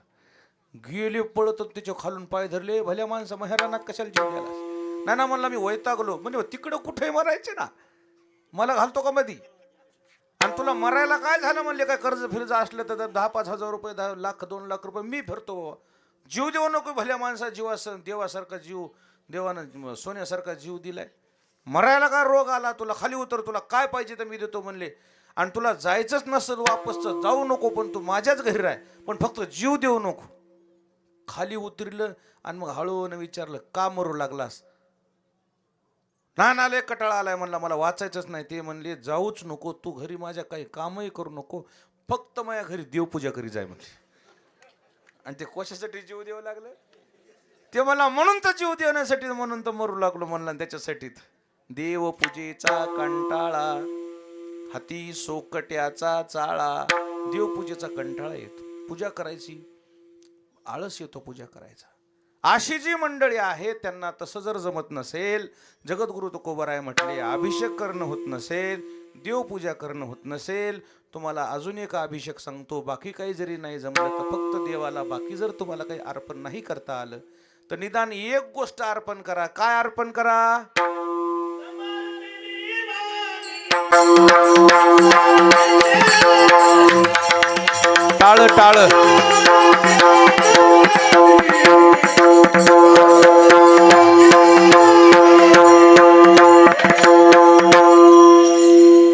गेले पळत त्याच्या खालून पाय धरले. भल्या माणसा महाराणात कशाला जीव गेला? नाही ना म्हणला, मी वैतागलो. म्हणजे तिकडं कुठे मरायचे ना, मला घालतो का मधी? आणि तुला मरायला काय झालं म्हणले? काय कर्ज फिरज असलं तर 10-5 हजार रुपये, 10 लाख 2 लाख रुपये मी फिरतो बाबा. जीव देऊ नको भल्या माणसा, देवासारखा जीव, देवानं सोन्यासारखा जीव दिलाय. मरायला काय रोग आला तुला? खाली उतर, तुला काय पाहिजे तर मी देतो म्हणले. आणि तुला जायचंच नसेल वापस जाऊ नको, पण तू माझ्याच घरी राह, पण फक्त जीव देऊ नको. खाली उतरलं आणि मग हळून विचारलं, का मरू लागलास? नानाले कटाळा आलाय म्हणला, मला वाचायचंच नाही. ते म्हणले, जाऊच नको तू घरी, माझ्या काही कामही करू नको, फक्त माझ्या घरी देवपूजा करी जाय म्हणले. आणि ते कशासाठी जीव द्यावं लागलं? ते मला म्हणून तर जीव देण्यासाठी, म्हणून तर मरू लागलो म्हणला. त्याच्यासाठी देवपूजेचा कंटाळा, हाती सोकट्याचा चाळा. देवपूजेचा कंटाळा येतो, पूजा करायची आळस येतो पूजा करायचा. अशी जी मंडळी आहे त्यांना तसं जर जमत नसेल, जगद्गुरु तुकोबाराय म्हटले, अभिषेक करणं होत नसेल, देवपूजा करणं होत नसेल, तुम्हाला अजून एक अभिषेक सांगतो. बाकी काही जरी नाही जमलं तर फक्त देवाला, बाकी जर तुम्हाला काही अर्पण नाही करता आलं तर निदान एक गोष्ट अर्पण करा. काय अर्पण करा? टाळ टाळ.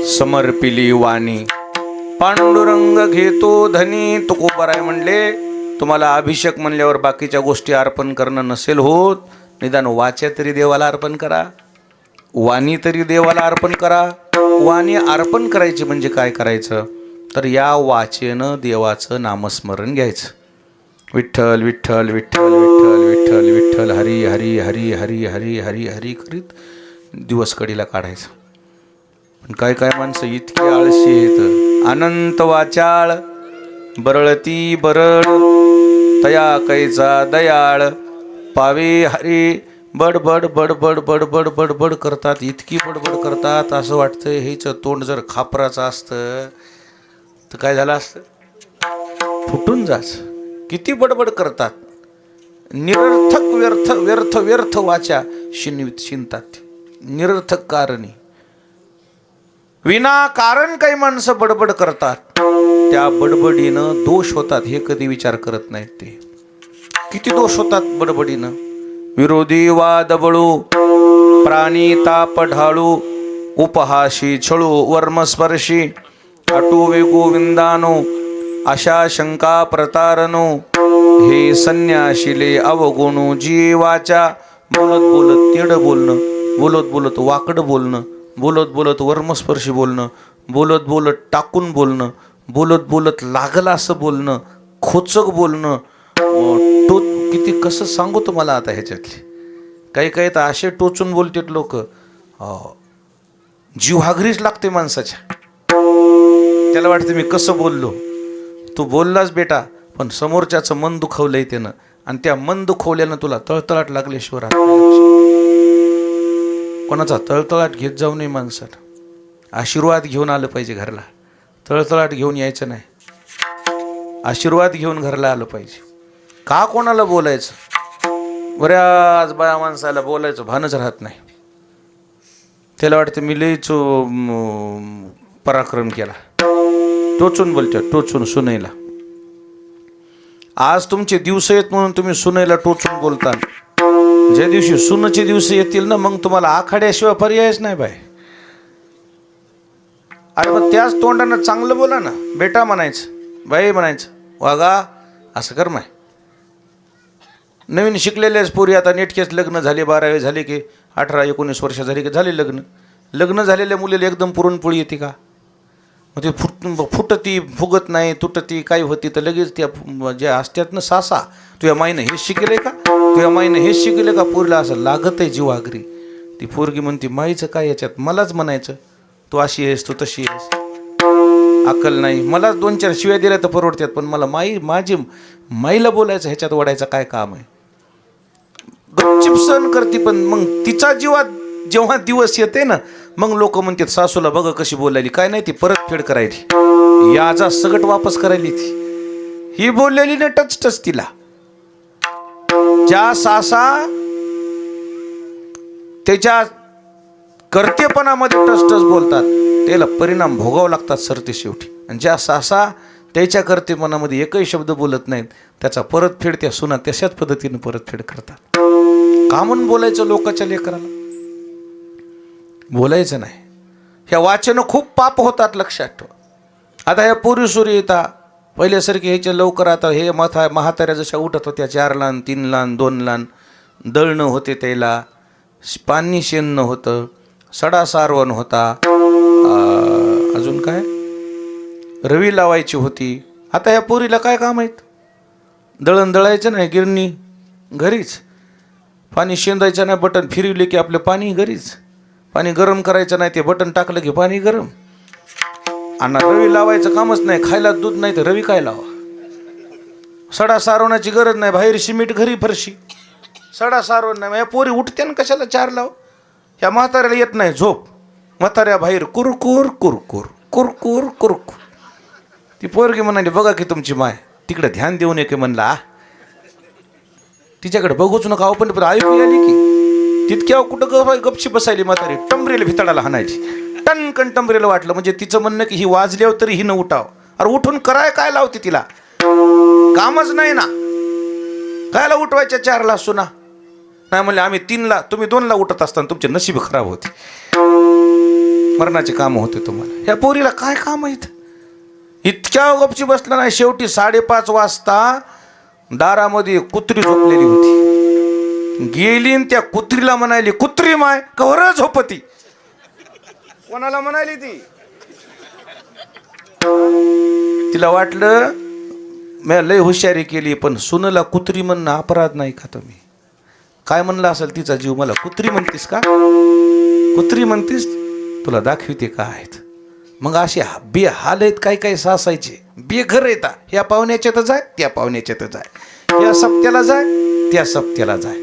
समर्पिली वाणी पांडुरंग घेतो धनी. तुकोबाराय म्हणले, तुम्हाला अभिषेक म्हणल्यावर बाकीच्या गोष्टी अर्पण करणं नसेल होत, निदान वाच्या तरी देवाला अर्पण करा, वाणी तरी देवाला अर्पण करा. वाणी अर्पण करायची म्हणजे काय करायचं तर या वाचेनं देवाचं नामस्मरण घ्यायचं. विठ्ठल विठ्ठल विठ्ठल विठ्ठल विठ्ठल विठ्ठल हरी हरी हरी हरी हरी हरी हरी करीत दिवस कडीला काढायचं. पण काय काय माणसं इतकी आळशी आहेत. अनंत वाचाळ बरळती बरळ, तया कैचा दयाळ, पावे हरी बडबड बडबड बडबड बडबड करतात. इतकी बडबड करतात असं वाटतं हेचं तोंड जर खापराचं असतं तर काय झालं असतं, फुटून जाच. किती बडबड करतात, निरर्थक व्यर्थ व्यर्थ व्यर्थ वाचा शिंतात. निरर्थक कारणी विनाकारण काही माणसं बडबड करतात. त्या बडबडीनं दोष होतात हे कधी विचार करत नाहीत. ते किती दोष होतात बडबडीनं. विरोधी वाद बळू, प्राणी ताप ढाळू, उपहाशी छळू, वर्मस्पर्शी अटू वे गोविंदानो, अशा शंका प्रतारणो, हे संन्याशिले अवगुणू. जीवाच्या बोलत बोलत तेड बोलणं, बोलत बोलत वाकड बोलणं, बोलत बोलत वर्मस्पर्शी बोलणं, बोलत बोलत टाकून बोलणं, बोलत बोलत लागलं असं बोलणं, खोचक बोलणं. किती कसं सांगू तुम्हाला आता ह्याच्यातले काही काही तर असे टोचून बोलतात लोक, जीव हागरीच लागते माणसाच्या. त्याला वाटतं मी कसं बोललो. तू बोललास बेटा, पण समोरच्याचं मन दुखवलंय त्यानं, आणि त्या मन दुखवल्यानं तुला तळतळाट लागल्याशिवाय राहत नाही. कोणाचा तळतळाट घेत जाऊ नये माणसाला. आशीर्वाद घेऊन आलं पाहिजे घरला, तळतळाट घेऊन यायचं नाही. आशीर्वाद घेऊन घरला आलं पाहिजे. का कोणाला बोलायचं? बऱ्याच बाया माणसाला बोलायचं भानच राहत नाही. त्याला वाटतं मी लईच पराक्रम केला. टोचून बोलतो, टोचून सुनेला. आज तुमचे दिवस आहेत म्हणून तुम्ही सुनेला टोचून बोलता. ज्या दिवशी सुनेचे दिवस येतील ना, मग तुम्हाला आखाड्याशिवाय पर्यायच नाही बाय. अरे मग त्याच तोंडानं चांगलं बोला ना. बेटा म्हणायचं, बाई म्हणायचं, वागा असं कर. माय नवीन शिकलेल्याच पोरी आता नेटकेच लग्न झाले, 12वी झाले की 18-19 वर्ष झाली की झाले लग्न. लग्न झालेल्या मुलीला एकदम पुरणपोळी येते का? मग ते फुटती, फुगत नाही, तुटती, काही होती तर लगेच त्या ज्या असतात ना सासा, तुझ्या माईनं हेच शिकले का, तुझ्या माईनं हेच शिकले का, पोरीला असं लागत आहे जीवागरी. ती पोरगी म्हणते माईचं काय याच्यात, मलाच म्हणायचं तू अशी आहेस, तू तशी आहेस, अक्कल नाही. मलाच 2-4 शिव्या दिल्या तर परवडतात, पण मला माझी माईला बोलायचं ह्याच्यात ओढायचं काय काम आहे? गपचिप सहन करते. पण मग तिचा जीवात जेव्हा दिवस येते ना, मग लोक म्हणतात सासूला बघ कशी बोलायली. काय नाही, ती परत फेड करायली, याचा सगट वापस करायली. ती ही बोललेली ना टच तिला. ज्या सासा त्याच्या कर्तेपणामध्ये टसटस बोलतात त्याला परिणाम भोगावे लागतात सरते शेवटी. आणि ज्या सासा त्याच्या कर्तेपणामध्ये एकही शब्द बोलत नाहीत त्याचा परतफेड त्या सुना तशाच पद्धतीने परतफेड करतात. का म्हणून बोलायचं लोकांच्या लेकराला? बोलायचं नाही. ह्या वाचनं खूप पाप होतात, लक्षात ठेवा. आता ह्या पोरी सुरी येतात पहिल्यासारखे ह्याच्या लवकर. आता हे म्हाताऱ्या जशा उठत होत्या 4 लहान 3 लहान 2 लहान, दळणं होते त्याला, पाणी शेणणं होतं, सडा सारवण होता, अजून काय रवी लावायची होती. आता ह्या पोरीला काय काम आहेत? दळण दळायचं नाही, गिरणी घरीच. पाणी शेंदायचं नाही, बटन फिरवले की आपलं पाणी घरीच. पाणी गरम करायचं नाही, ते बटन टाकलं की पाणी गरम. आणि रवी लावायचं कामच नाही, खायला दूध नाही तर रवी काय लावा. सडा सारवण्याची गरज नाही, बाहेर सिमेंट घरी फरशी, सडा सारवण नाही. ह्या पोरी उठते ना कशाला 4 लाव. ह्या म्हाताऱ्याला येत नाही झोप, म्हाताऱ्या बाहेर कुरकुर कुरकुर कुरकुर कुरकुर. ती पोरगी म्हणाली बघा की तुमची माय तिकडे ध्यान देऊन येते म्हणला. तिच्याकडे बघूच नका. पण ऐकू आली की तितक्या कुठं गपशी बसायली म्हातारी, टंबरेला भितडाला हाणायची. टनकन टंबरेला वाटलं म्हणजे तिचं म्हणणं की ही वाजल्यावर तरी ही न उठाव. अरे उठून काय लावते तिला? कामच नाही ना. कायला उठवायच्या 4 ला सुना? नाही म्हणले आम्ही 3 ला, तुम्ही 2 ला उठत असताना तुमचे नशीब खराब होते, मरणाचे काम होते तुम्हाला. ह्या पोरीला काय काम आहेत? इतक्या गपची बसला नाही. शेवटी 5:30 वाजता दारामध्ये कुत्री झोपलेली होती. गेली त्या कुत्रीला म्हणाली कुत्री माय कवर झोपती. कोणाला म्हणाली ती? तिला वाटलं मी लय हुशारी केली, पण सुनला कुत्री म्हणणं अपराध नाही का? तुम्ही काय म्हणलं असेल तिचा जीव, मला कुत्री म्हणतीस का? कुत्री म्हणतीस, तुला दाखवते का आहेत. मग असे बेहाल आहेत काही सासायचे, बेघर येतात. ह्या पाहुण्याच्यात जाय, त्या पाहुण्याच्यात जाय, ह्या सप्त्याला जाय, त्या सप्त्याला जाय,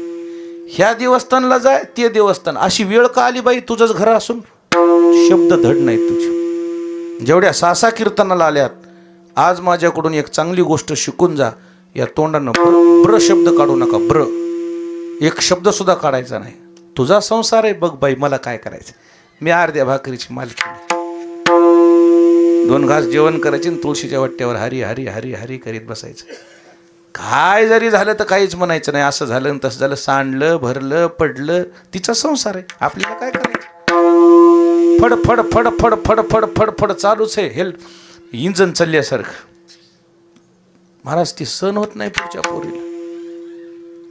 ह्या देवस्थानला जाय, ते देवस्थान. अशी वेळ का आली बाई तुझंच घर असून शब्द धड नाहीत तुझे. जेवढ्या सासा कीर्तनाला आल्यात, आज माझ्याकडून एक चांगली गोष्ट शिकून जा. या तोंडानं ब्र शब्द काढू नका. ब्र एक शब्द सुद्धा काढायचा नाही. तुझा संसार आहे, बघ बाई मला काय करायचं. मी अर्ध्या भाकरीची मालकी. 2 घास जेवण करायचे आणि तुळशीच्या वाट्यावर हरी हरी हरी हरी करीत बसायचं. काय जरी झालं तर काहीच म्हणायचं नाही. असं झालं तसं झालं, सांडलं भरलं पडलं, तिचा संसार आहे, आपल्याला काय करायचं. फड फड फड फड फड फड फड फड चालूच आहे, हेल्प इंजन चालल्यासारखं. महाराज ती सहन होत नाही पुढच्या पोरीला.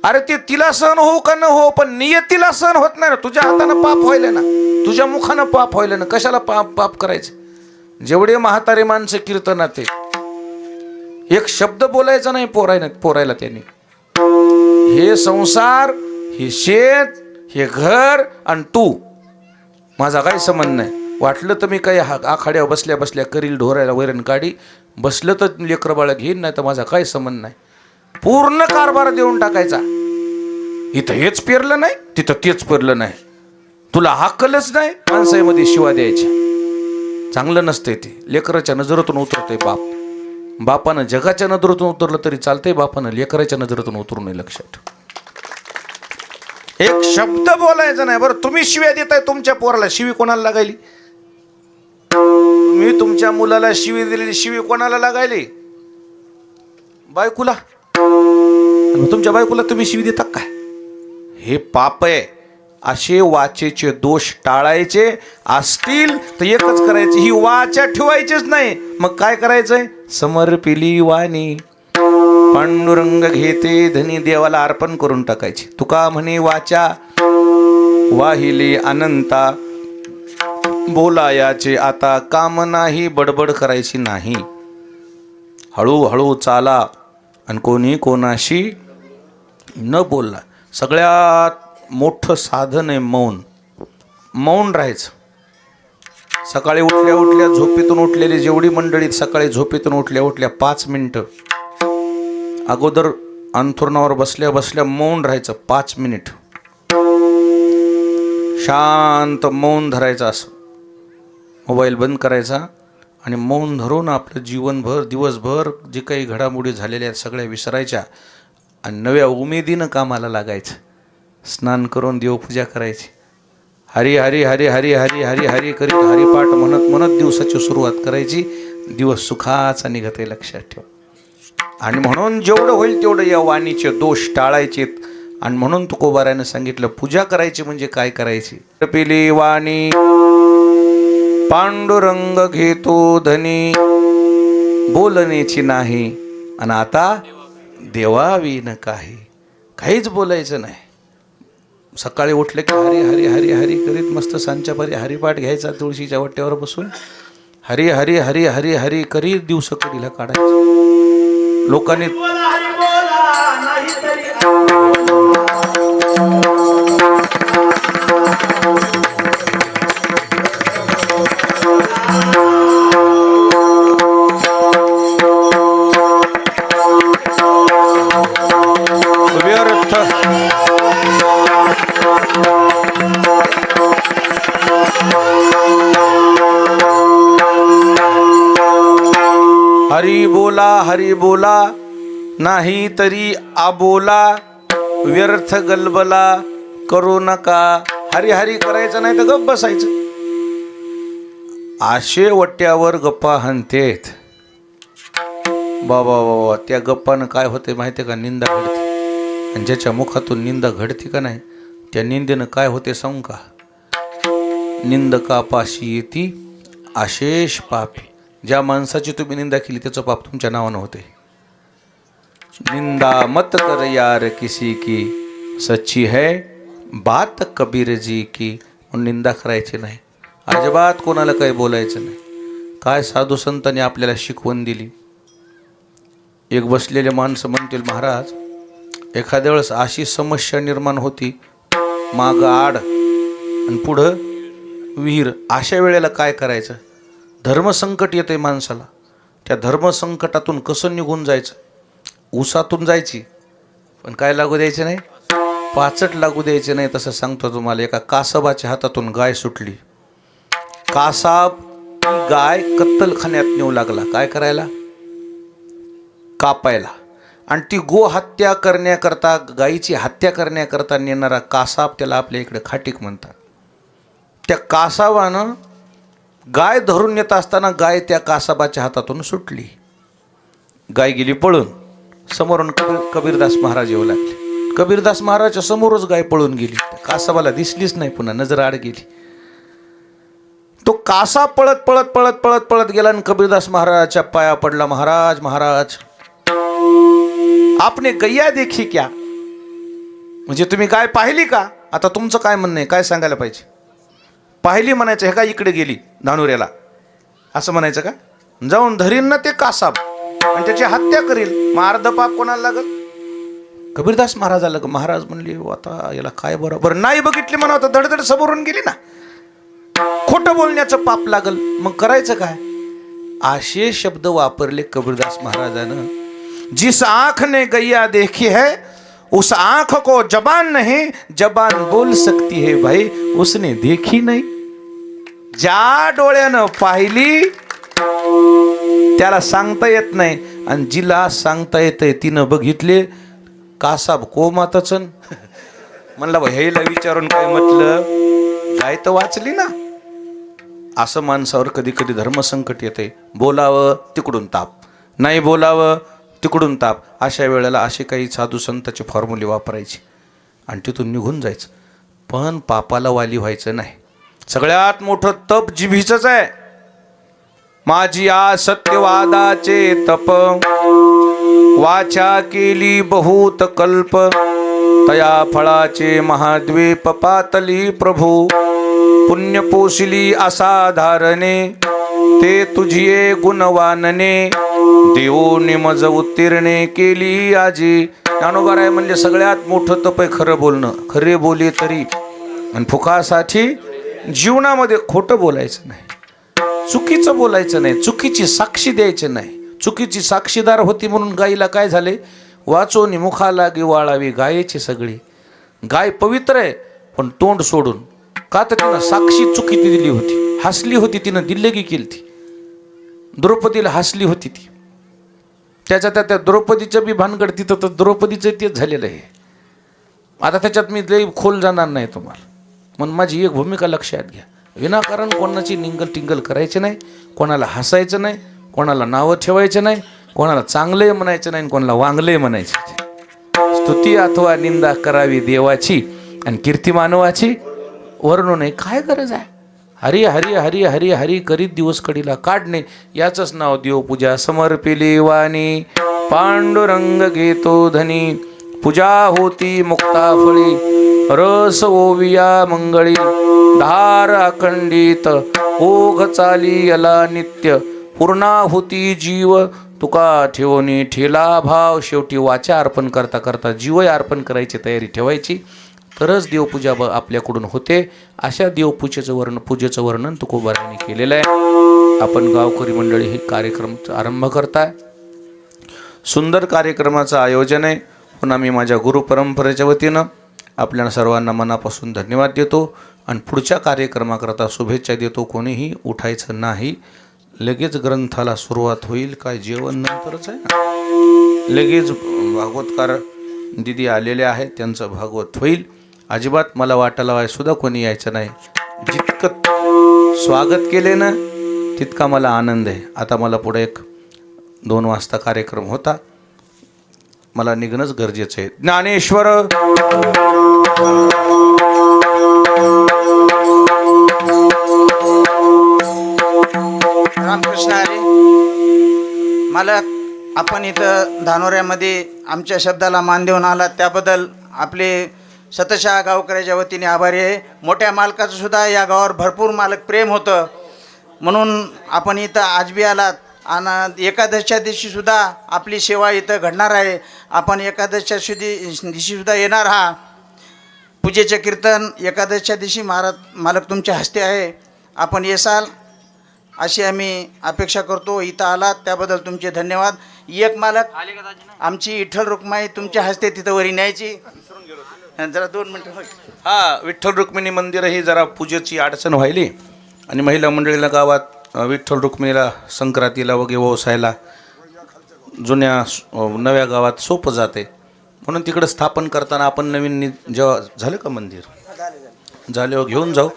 अरे ते तिला सहन हो का न हो, पण नियतीला सहन होत नाही ना. तुझ्या हातानं पाप व्हायला ना, तुझ्या मुखानं पाप व्हायला ना, कशाला पाप करायचं. जेवढे म्हातारे माणसं कीर्तनात एक शब्द बोलायचा नाही पोरायला त्यांनी. हे संसार, हे शेत, हे घर आणि तू, माझा काही संबंध नाही. वाटलं तर मी काही आखाड्यावर बसल्या बसल्या करील, ढोरायला वैरण काढी, बसलं तर लेकरं बाळा घेईन, नाही तर माझा काही संबंध नाही. पूर्ण कारभार देऊन टाकायचा. इथं हेच पेरलं नाही, तिथं तेच पेरलं नाही, तुला हाकलच नाही, माणसामध्ये शिवा द्यायच्या. चांगलं नसतंय ते. लेकराच्या नजरेतून उतरतंय बाप. बापानं जगाच्या नजरेतून उतरलं तरी चालतंय, बापानं लेकराच्या नजरेतून उतरू नये. लक्षात एक शब्द बोलायचा नाही. बरं तुम्ही शिव्या देताय तुमच्या पोराला, शिवी कोणाला लागायली? तुम्ही तुमच्या मुलाला शिवी दिलेली शिवी कोणाला लागायली? बायकोला. तुमच्या बायकोला तुम्ही शिवी देता काय? हे पाप आहे. असे वाचेचे दोष टाळायचे असतील तर एकच करायचे, ही वाचा ठेवायचीच नाही. मग काय करायचंय? समर्पिली वाणी पांडुरंग घेते धनी, देवाला अर्पण करून टाकायची. तुका म्हणे वाचा वाहिले अनंता, बोलायाचे आता काम नाही, बडबड करायची नाही. हळूहळू चाला आणि कोणी कोणाशी न बोलला. सगळ्यात मोठं साधन आहे मौन. मौन राहायचं. सकाळी उठल्या उठल्या झोपेतून उठलेली जेवढी मंडळी सकाळी झोपेतून उठल्या उठल्या 5 मिनिटं अगोदर अंथरुणावर बसल्या बसल्या मौन राहायचं. 5 मिनिट शांत मौन धरायचं. असं मोबाईल बंद करायचा आणि मौन धरून आपलं जीवनभर दिवसभर जे काही घडामोडी झालेल्या आहेत सगळ्या विसरायच्या. आणि नव्या उमेदीनं कामाला लागायचं. स्नान करून देवपूजा करायची. हरी हरी हरी हरी हरी हरी हरी करीत हरिपाठ म्हणत म्हणत दिवसाची सुरुवात करायची. दिवस सुखाचा निघत आहे, लक्षात ठेवा. आणि म्हणून जेवढं होईल तेवढं या वाणीचे दोष टाळायचे. आणि म्हणून तुकोबारायनं सांगितलं पूजा करायची म्हणजे काय करायची. पिली वाणी पांडुरंग घेतो धनी, बोलण्याची नाही. आणि आता देवावीन काही, काहीच बोलायचं नाही. सकाळी उठले की हरी हरी हरी हरी करीत मस्त सांच्या परी हरिपाठ घ्यायचा. तुळशीच्या वट्यावर बसून हरी हरी हरी हरी हरी करीत दिवस कडीला काढायचं. लोकांनी बोला हरी बोला नाहीतरी व्यर्थ हरी बोला नाही तरी आबोला, व्यर्थ गलबला करू नका. हरी हरी करायचं नाही तर गप्प बसायचं. आशे वट्यावर गप्पा हाणतेत. बाबा बाबा, त्या गप्पानं काय होते माहिती का? निंदा घडते. आणि ज्याच्या मुखातून निंदा घडते का नाही, त्या निंदेनं काय होते सांगू का? निंदकापाशी येती अशेष पापी. ज्या माणसाची तुम्ही निंदा केली त्याचं पाप तुमच्या नावानं होते. निंदा मत कर यार किसी की, सच्ची है बात कबीर जी की. म्हणून निंदा करायची नाही, अजिबात कोणाला काही बोलायचं नाही. काय साधू संतांनी आपल्याला शिकवण दिली. एक बसलेले माणसं म्हणतील, महाराज एखाद्या वेळेस अशी समस्या निर्माण होती, मागं आड आणि पुढं विहीर. अशा वेळेला काय करायचं? धर्मसंकट येते माणसाला. त्या धर्मसंकटातून कसं निघून जायचं? उसातून जायची, पण काय लागू द्यायचे नाही? पाचट लागू द्यायचे नाही. तसं सांगतो तुम्हाला. एका कासबाच्या हातातून गाय सुटली. कासाब गाय कत्तलखान्यात नेऊ लागला. काय करायला? कापायला. आणि ती गो हत्या करण्याकरता, गायीची हत्या करण्याकरता नेणारा कासाब, त्याला आपल्या इकडे खाटीक म्हणतात. त्या कासाबानं गाय धरून येत असताना गाय त्या कासाबाच्या हातातून सुटली. गाय गेली पळून. समोरून कबीरदास महाराज येऊ लागले. कबीरदास महाराजच्या समोरच गाय पळून गेली. कासाबाला दिसलीच नाही, पुन्हा नजर आड गेली. तो कासा पळत पळत पळत पळत पळत गेला आणि कबीरदास महाराजाच्या पाया पडला. महाराज महाराज, आपने गैया देखी क्या? म्हणजे तुम्ही गाय पाहिली का? आता तुमचं काय म्हणणं आहे? काय सांगायला पाहिजे? पाहिली म्हणायचं. हे का इकडे गेली धानुऱ्याला, असं म्हणायचं का? जाऊन धरीन ना ते कासाब आणि त्याची हत्या करील. मग अर्ध पाप कोणाला लागल? कबीरदास महाराजाला. महाराज म्हणले, आता याला काय बरोबर नाही बघितली म्हणा, तर धडधड समोरून गेली ना. खोटं बोलण्याचं पाप लागल. मग करायचं काय? असे शब्द वापरले कबीरदास महाराजानं. जिस आंख ने गैया देखी है उस आंख को जबान नहीं, जबान बोल सकती है भाई उसने देखी नहीं. ज्या डोळ्यानं पाहिली त्याला सांगता येत नाही, आणि जिला सांगता येतंय तिनं बघितले. कासाब कोमातचन म्हणला, ह्याला विचारून काय म्हटलं? गाय तर वाचली ना. असं माणसावर कधी कधी धर्मसंकट येते. बोलावं तिकडून ताप, नाही बोलावं तिकडून ताप. अशा वेळेला असे काही साधू संताची फॉर्म्युले वापरायची आणि तिथून निघून जायचं. पण पापाला वाली व्हायचं नाही. सगळ्यात मोठं तप जिभीचंच आहे. माझी आ सत्यवादाचे तप, वाचा केली बहुत कल्प, तया फळाचे महाद्वीप पातली प्रभू. पुण्य पोशिली असाधारणे, ते तुझिये गुणवानने, देवोने मज उत्तीर्णे केली आजी. ज्ञानोबाराय म्हणजे सगळ्यात मोठं तप आहे खरं बोलणं. खरे बोले तरी. आणि फुकासाठी जीवनामध्ये खोटं बोलायचं नाही, चुकीचं बोलायचं नाही, चुकीची साक्षी द्यायचं नाही. चुकीची साक्षीदार होती म्हणून गायीला काय झाले? वाचोनी मुखा लागी वाळावी गायेची सगळी. गाय पवित्र आहे पण तोंड सोडून. का तर तिनं साक्षी चुकीची दिली होती. हसली होती तिनं, दिल्लगी केली ती. द्रौपदीला हसली होती ती. त्या द्रौपदीच्या बी भानगड तिथं तर द्रौपदीचं तेच झालेलं आहे. आता त्याच्यात मी लई खोल जाणार नाही तुम्हाला, म्हणून माझी एक भूमिका लक्षात घ्या. विनाकारण कोणाची निंगल टिंगल करायची नाही, कोणाला हसायचं नाही, कोणाला नावं ठेवायचं नाही, कोणाला चांगले म्हणायचं नाही, कोणाला वांगले म्हणायचे. स्तुती अथवा निंदा करावी देवाची आणि कीर्ती मानवाची वर्णन आहे. काय गरज आहे? हरी हरी हरी हरी हरी करीत दिवस कडीला काढणे, याचंच नाव देवपूजा. समर्पिली वाणी पांडुरंग घेतो धनी, पूजा होती मुक्ता फळी, रस ओविया मंगळी, धार अखंडित ओघ चाली याला नित्य, पूर्णाहुती जीव तुका ठेवणी ठेला भाव. शेवटी वाचा अर्पण करता करता जीव अर्पण करायची तयारी ठेवायची, तरच देवपूजा आपल्याकडून होते. अशा पूजेचं वर्णन तुकोबारायांनी केलेलं आहे. आपण गावकरी मंडळी हे कार्यक्रम आरंभ करताय. सुंदर कार्यक्रमाचं आयोजन आहे. पुन्हा मी माझ्या गुरुपरंपरेच्या वतीनं आपल्या सर्वांना मनापासून धन्यवाद देतो आणि पुढच्या कार्यक्रमाकरता शुभेच्छा देतो. कोणीही उठायचं नाही. लगेच ग्रंथाला सुरुवात होईल. काय जेवण नंतरच आहे ना. लगेच भागवतकार दिदी आलेले आहेत, त्यांचं भागवत होईल. अजिबात मला वाटायला सुद्धा कोणी यायचं नाही. जितकं स्वागत केले ना तितका मला आनंद आहे. आता मला पुढे 1-2 वाजता कार्यक्रम होता, मला निघणंच गरजेचं आहे. ज्ञानेश्वर रामकृष्ण हरी. मला आपण इथं धानोऱ्यामध्ये आमच्या शब्दाला मान देऊन आलात त्याबद्दल आपले सतशा गावकऱ्याच्या वतीने आभारी आहे. मोठ्या मालकाचं सुद्धा या गावावर भरपूर मालक प्रेम होतं, म्हणून आपण इथं आज बी आलात. आणि एकादशीच्या दिवशी सुद्धा आपली सेवा इथं घडणार आहे. आपण एकादशीच्या दिवशी सुद्धा येणार. हा पूजेचे कीर्तन एकादशीच्या दिवशी मालक तुमच्या हस्ते आहे. आपण येसाल अशी आम्ही अपेक्षा करतो. इथं आलात त्याबद्दल तुमचे धन्यवाद. एक मालक आमची विठ्ठल रुक्माई तुमच्या हस्ते तिथं वरी न्यायची. जरा 2 मिनटं. विठ्ठल रुक्मिणी मंदिर ही जरा पूजेची अडचण व्हायली आणि महिला मंडळीला गावात विठ्ठल रुक्मिणीला संक्रांतीला वगैरे व्यवसायाला जुन्या नव्या गावात सोपं जाते, म्हणून तिकडं स्थापन करताना आपण नवीन जेव्हा झालं का मंदिर झाल्यावर घेऊन जाऊ,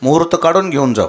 मुहूर्त काढून घेऊन जाऊ.